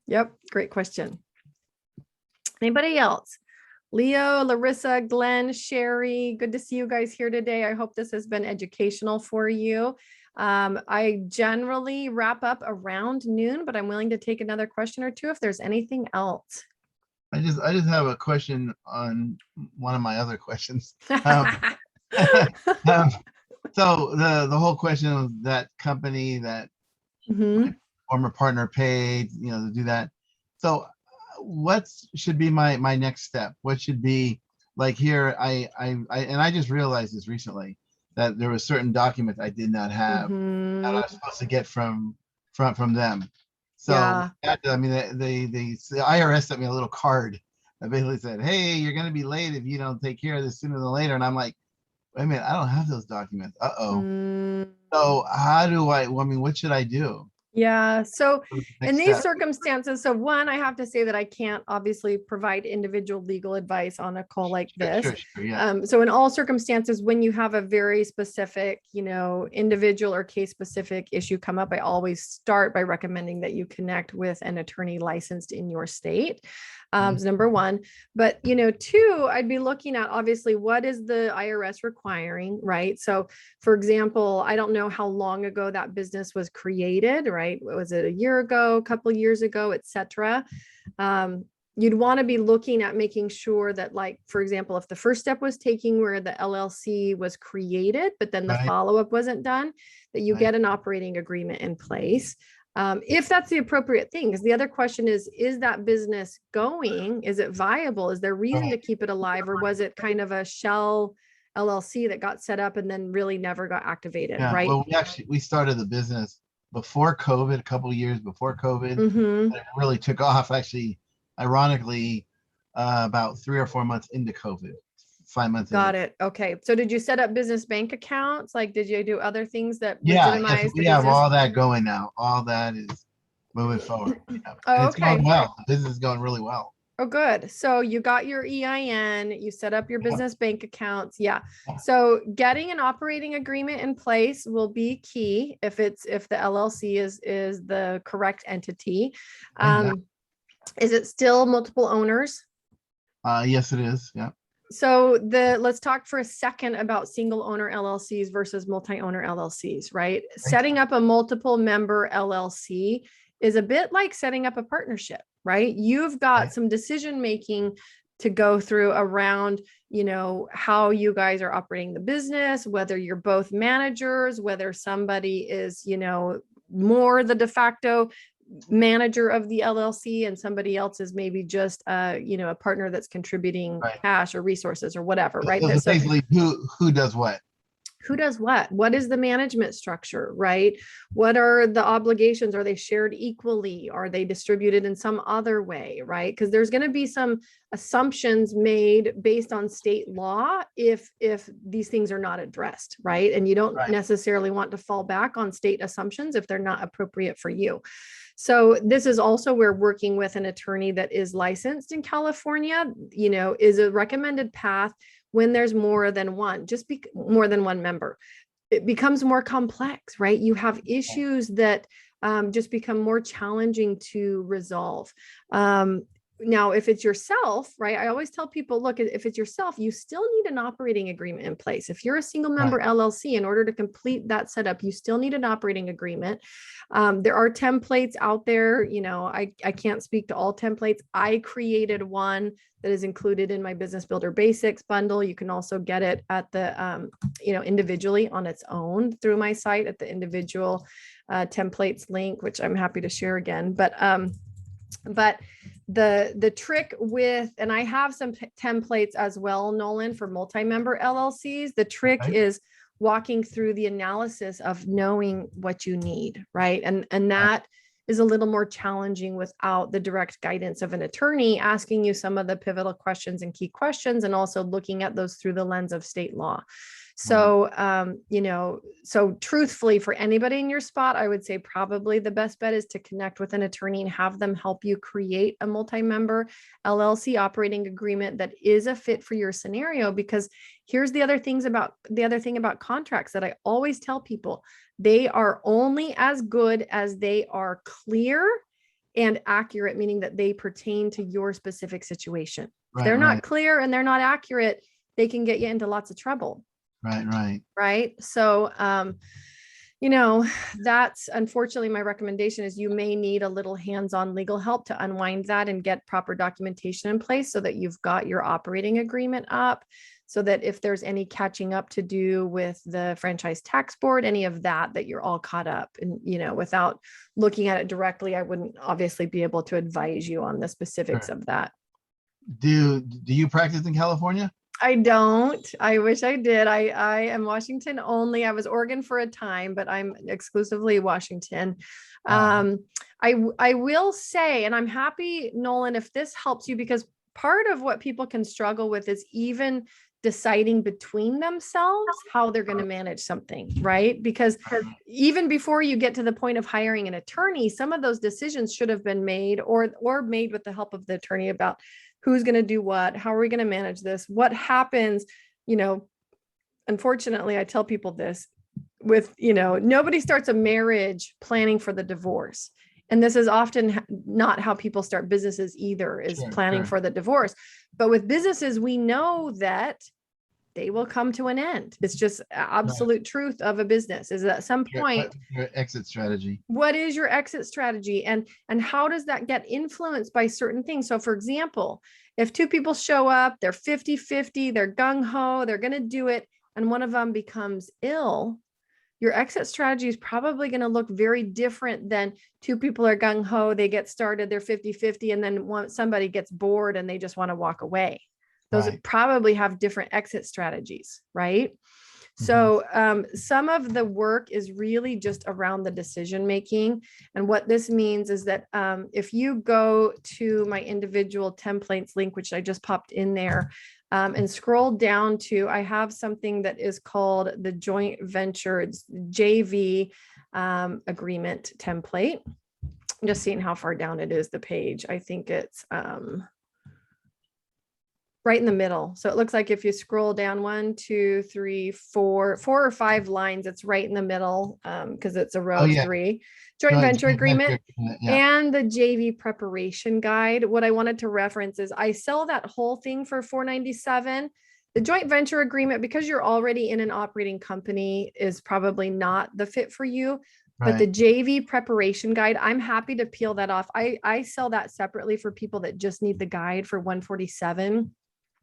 Yep. Great question. Anybody else? Leo, Larissa, Glenn, Sherry, good to see you guys here today. I hope this has been educational for you. I generally wrap up around noon, but I'm willing to take another question or two if there's anything else. I just have a question on one of my other questions. So the whole question of that company that my former partner paid, to do that. So what should be my next step? What should be like here? I just realized this recently that there were certain documents I did not have that I was supposed to get from them. So yeah. the IRS sent me a little card that basically said, hey, you're going to be late if you don't take care of this sooner than later. And I'm like, wait a minute, I don't have those documents. So how do what should I do? Yeah. So in these circumstances, so one, I have to say that I can't obviously provide individual legal advice on a call like this. Sure, yeah. So in all circumstances, when you have a very specific, individual or case specific issue come up, I always start by recommending that you connect with an attorney licensed in your state. Is number one. But, two, I'd be looking at obviously what is the IRS requiring, right? So for example, I don't know how long ago that business was created, right? Was it a year ago, a couple of years ago, et cetera? you'd want to be looking at making sure that, like, for example, if the first step was taking where the LLC was created, but then the Right. follow-up wasn't done, that you Right. get an operating agreement in place. If that's the appropriate thing, because the other question is that business going? Is it viable? Is there reason to Right. keep it alive? Or was it kind of a shell LLC that got set up and then really never got activated, Yeah, right? well, we started the business before COVID, a couple of years before COVID. Mm-hmm. It really took off, actually, ironically, about 3 or 4 months into COVID, 5 months Got into. it. Okay. So did you set up business bank accounts? Like, did you do other things that Yeah, yes, legitimize the we have business? all that going now. All that is moving forward. Yeah. Oh, And it's going okay. well. The business is going really well. Oh, good. So you got your EIN, you set up your Yeah. business bank accounts. Yeah. Yeah. So getting an operating agreement in place will be key if the LLC is the correct entity. Yeah. Is it still multiple owners? Yes, it is. Yeah. So let's talk for a second about single owner LLCs versus multi-owner LLCs, right? Setting up a multiple member LLC is a bit like setting up a partnership, right? You've got Right. some decision making to go through around, how you guys are operating the business, whether you're both managers, whether somebody is, more the de facto manager of the LLC and somebody else is maybe just a partner that's contributing Right. cash or resources or whatever, right? So So basically, who does what? who does what? What is the management structure, right? What are the obligations? Are they shared equally? Are they distributed in some other way, right? Because there's going to be some assumptions made based on state law if these things are not addressed, right? And you don't Right. necessarily want to fall back on state assumptions if they're not appropriate for you. So this is also where working with an attorney that is licensed in California, is a recommended path when there's more than one, more than one member. It becomes more complex, right? You have issues that just become more challenging to resolve. Now, if it's yourself, right? I always tell people, look, if it's yourself, you still need an operating agreement in place. If you're a single member LLC, in order to complete that setup, you still need an operating agreement. There are templates out there. I can't speak to all templates. I created one that is included in my Business Builder Basics bundle. You can also get it at the, individually on its own through my site at the individual templates link, which I'm happy to share again. But the trick with, and I have some templates as well, Nolan, for multi-member LLCs. The trick is walking through the analysis of knowing what you need, right? And that is a little more challenging without the direct guidance of an attorney asking you some of the pivotal questions and key questions, and also looking at those through the lens of state law. So, so truthfully, for anybody in your spot, I would say probably the best bet is to connect with an attorney and have them help you create a multi-member LLC operating agreement that is a fit for your scenario. Because here's the other thing about contracts that I always tell people: they are only as good as they are clear and accurate, meaning that they pertain to your specific situation. If they're not clear and they're not accurate, they can get you into lots of trouble. Right. So, that's unfortunately my recommendation is you may need a little hands-on legal help to unwind that and get proper documentation in place so that you've got your operating agreement up, so that if there's any catching up to do with the franchise tax board, any of that you're all caught up. And, without looking at it directly, I wouldn't obviously be able to advise you on the specifics of that. Do you practice in California? I don't. I wish I did. I am Washington only. I was Oregon for a time, but I'm exclusively Washington. I will say, and I'm happy, Nolan, if this helps you, because part of what people can struggle with is even deciding between themselves how they're going to manage something, right? Because even before you get to the point of hiring an attorney, some of those decisions should have been made or made with the help of the attorney about who's going to do what, how are we going to manage this, what happens. Unfortunately, I tell people this with, nobody starts a marriage planning for the divorce. And this is often not how people start businesses either, is planning for the divorce. But with businesses, we know that they will come to an end. It's just absolute truth of a business is that at some point, Your exit strategy. what is your exit strategy, and how does that get influenced by certain things? So for example, if two people show up, they're 50-50, they're gung-ho, they're going to do it, and one of them becomes ill, your exit strategy is probably going to look very different than two people are gung-ho, they get started, they're 50-50, and then somebody gets bored and they just want to walk away. Those Right. probably have different exit strategies, right? So some of the work is really just around the decision making. And what this means is that if you go to my individual templates link, which I just popped in there, and scroll down to, I have something that is called the joint venture, it's JV agreement template. I'm just seeing how far down it is, the page. I think it's right in the middle. So it looks like if you scroll down 1, 2, 3, 4 or 5 lines, it's right in the middle because it's a row of 3. Joint venture agreement and the JV preparation guide. What I wanted to reference is I sell that whole thing for $497. The joint venture agreement, because you're already in an operating company, is probably not the fit for you. But the JV preparation guide, I'm happy to peel that off. I sell that separately for people that just need the guide for $147.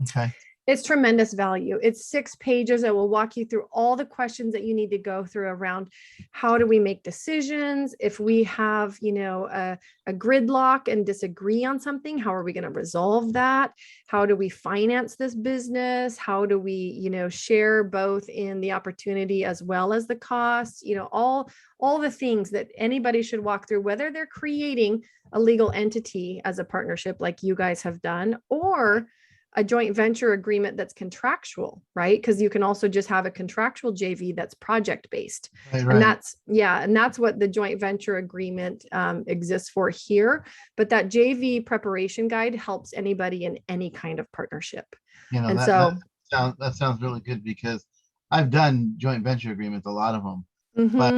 Okay. It's tremendous value. It's 6 pages. It will walk you through all the questions that you need to go through around how do we make decisions? If we have, a gridlock and disagree on something, how are we going to resolve that? How do we finance this business? How do we, share both in the opportunity as well as the costs? All the things that anybody should walk through, whether they're creating a legal entity as a partnership like you guys have done, or a joint venture agreement that's contractual, right? Because you can also just have a contractual JV that's project based. Right. And that's what the joint venture agreement exists for here. But that JV preparation guide helps anybody in any kind of partnership. And that sounds really good, because I've done joint venture agreements, a lot of them, but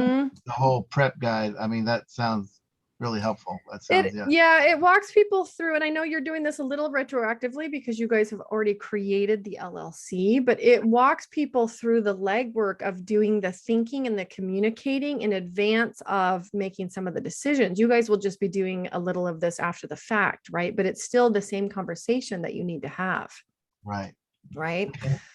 the whole prep guide, I mean, that sounds really helpful. That sounds, it walks people through. And I know you're doing this a little retroactively because you guys have already created the LLC, but it walks people through the legwork of doing the thinking and the communicating in advance of making some of the decisions. You guys will just be doing a little of this after the fact, right? But it's still the same conversation that you need to have. Right.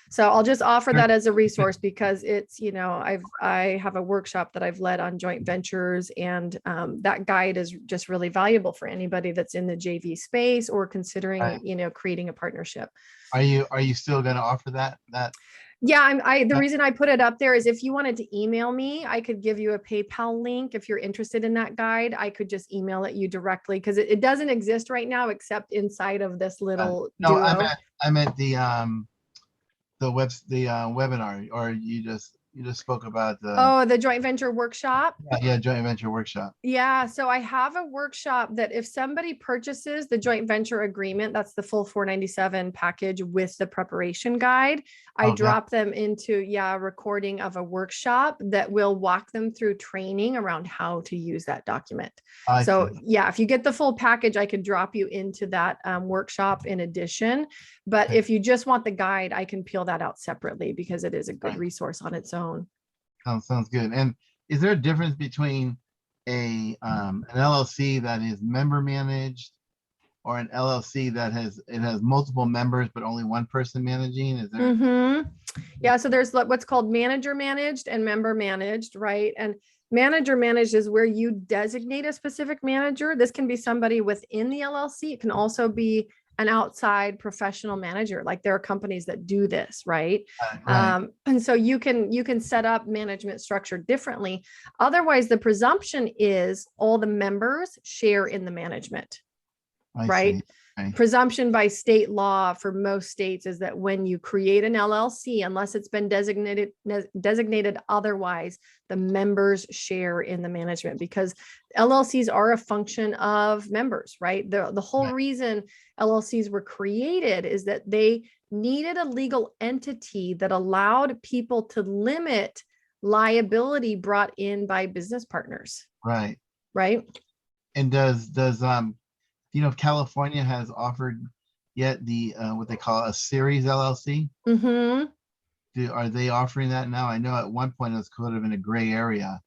So I'll just offer that as a resource because it's, I have a workshop that I've led on joint ventures, and that guide is just really valuable for anybody that's in the JV space or considering, creating a partnership. Are you still going to offer that? Yeah, the reason I put it up there is if you wanted to email me, I could give you a PayPal link. If you're interested in that guide, I could just email it you directly because it doesn't exist right now except inside of this little no, duo. I meant the webinar, or you just spoke about the joint venture workshop. Joint venture workshop. Yeah, so I have a workshop that if somebody purchases the joint venture agreement, that's the full $497 package with the preparation guide, I drop them into a recording of a workshop that will walk them through training around how to use that document. If you get the full package, I could drop you into that workshop in addition. But if you just want the guide, I can peel that out separately because it is a good resource on its own. Sounds good. And is there a difference between an LLC that is member managed or an LLC that has multiple members but only one person managing? Is there? Yeah, so there's what's called manager managed and member managed, right? And manager managed is where you designate a specific manager. This can be somebody within the LLC. It can also be an outside professional manager. Like there are companies that do this, right? And so you can set up management structure differently. Otherwise, the presumption is all the members share in the management, right? Presumption by state law for most states is that when you create an LLC, unless it's been designated otherwise, the members share in the management because LLCs are a function of members, right? The whole reason LLCs were created is that they needed a legal entity that allowed people to limit liability brought in by business partners. Right. And does if California has offered yet the what they call a series LLC? Are they offering that now? I know at one point it was kind of in a gray area.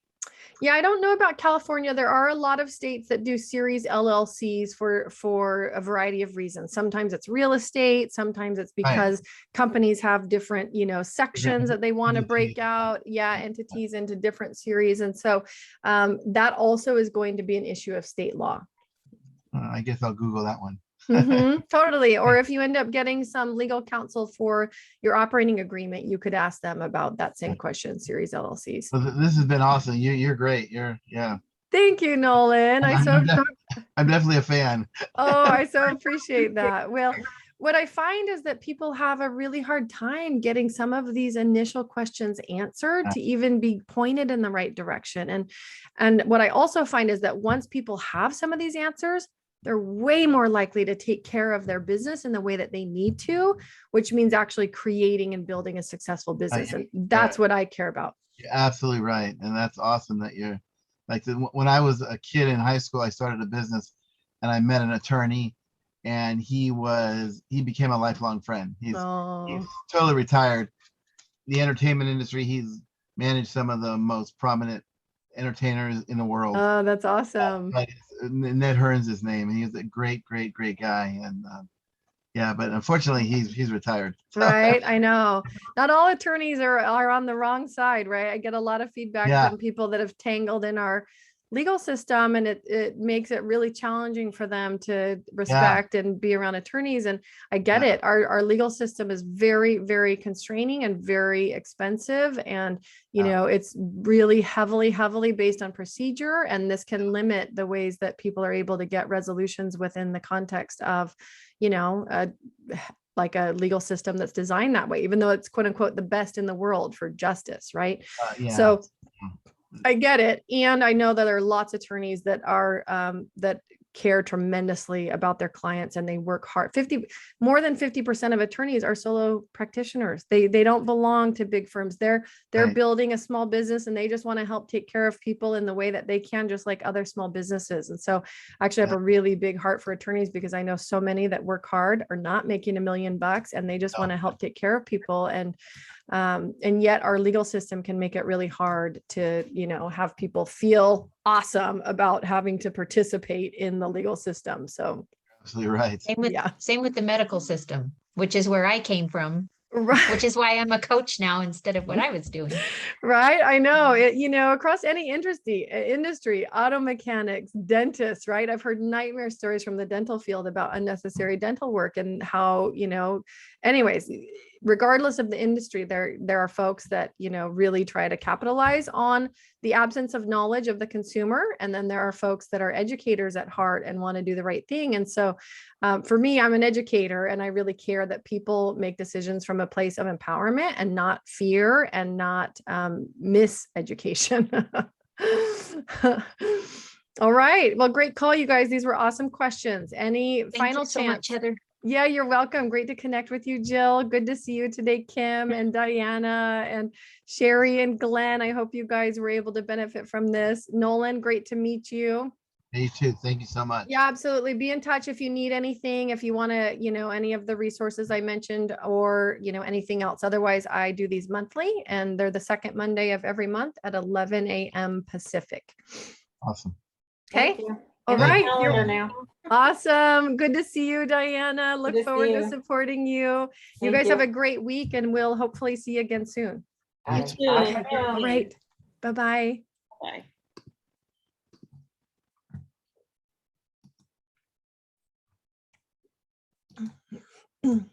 Yeah, I don't know about California. There are a lot of states that do series LLCs for a variety of reasons. Sometimes it's real estate, sometimes it's because companies have different, sections that they want to break out, entities into different series. And so that also is going to be an issue of state law. I guess I'll Google that one. Totally. Or if you end up getting some legal counsel for your operating agreement, you could ask them about that same question, series LLCs. Well, this has been awesome. You're great. Yeah. Thank you, Nolan. I'm definitely a fan. Oh, I so appreciate that. Well, what I find is that people have a really hard time getting some of these initial questions answered to even be pointed in the right direction. And what I also find is that once people have some of these answers, they're way more likely to take care of their business in the way that they need to, which means actually creating and building a successful business. And that's what I care about. You're absolutely right. And that's awesome that you're like, when I was a kid in high school, I started a business and I met an attorney, and he became a lifelong friend. He's totally retired. The entertainment industry, he's managed some of the most prominent entertainers in the world. Oh, that's awesome. Ned Hearn's his name, and he's a great guy. And but unfortunately he's retired. Right. I know. Not all attorneys are on the wrong side, right? I get a lot of feedback from people that have tangled in our legal system, and it makes it really challenging for them to respect and be around attorneys. And I get it. Our legal system is very, very constraining and very expensive. And, it's really heavily based on procedure. And this can limit the ways that people are able to get resolutions within the context of, like a legal system that's designed that way, even though it's quote unquote the best in the world for justice. Right. So I get it. And I know that there are lots of attorneys that are, that care tremendously about their clients, and they work hard. More than 50% of attorneys are solo practitioners. They don't belong to big firms. They're building a small business, and they just want to help take care of people in the way that they can, just like other small businesses. And so actually I have a really big heart for attorneys, because I know so many that work hard are not making $1 million, and they just want to help take care of people. And yet our legal system can make it really hard to, have people feel awesome about having to participate in the legal system. So absolutely right. Same with the medical system, which is where I came from. Right. Which is why I'm a coach now instead of what I was doing. Right. I know it, across any industry, auto mechanics, dentists, right? I've heard nightmare stories from the dental field about unnecessary dental work, and how, anyways, regardless of the industry, there are folks that, really try to capitalize on the absence of knowledge of the consumer. And then there are folks that are educators at heart and want to do the right thing. And so for me, I'm an educator, and I really care that people make decisions from a place of empowerment and not fear and not miseducation. All right. Well, great call, you guys. These were awesome questions. Any final chance? Thank you so much, Heather. Yeah, you're welcome. Great to connect with you, Jill. Good to see you today, Kim and Diana and Sherry and Glenn. I hope you guys were able to benefit from this. Nolan, great to meet you. You too. Thank you so much. Yeah, absolutely. Be in touch if you need anything, if you want to, any of the resources I mentioned, or, anything else. Otherwise, I do these monthly, and they're the second Monday of every month at 11 a.m. Pacific. Awesome. Okay. All right. You're awesome. Good to see you, Diana. Look forward to supporting you. You guys have a great week, and we'll hopefully see you again soon. You too. All right. Bye-bye. Bye.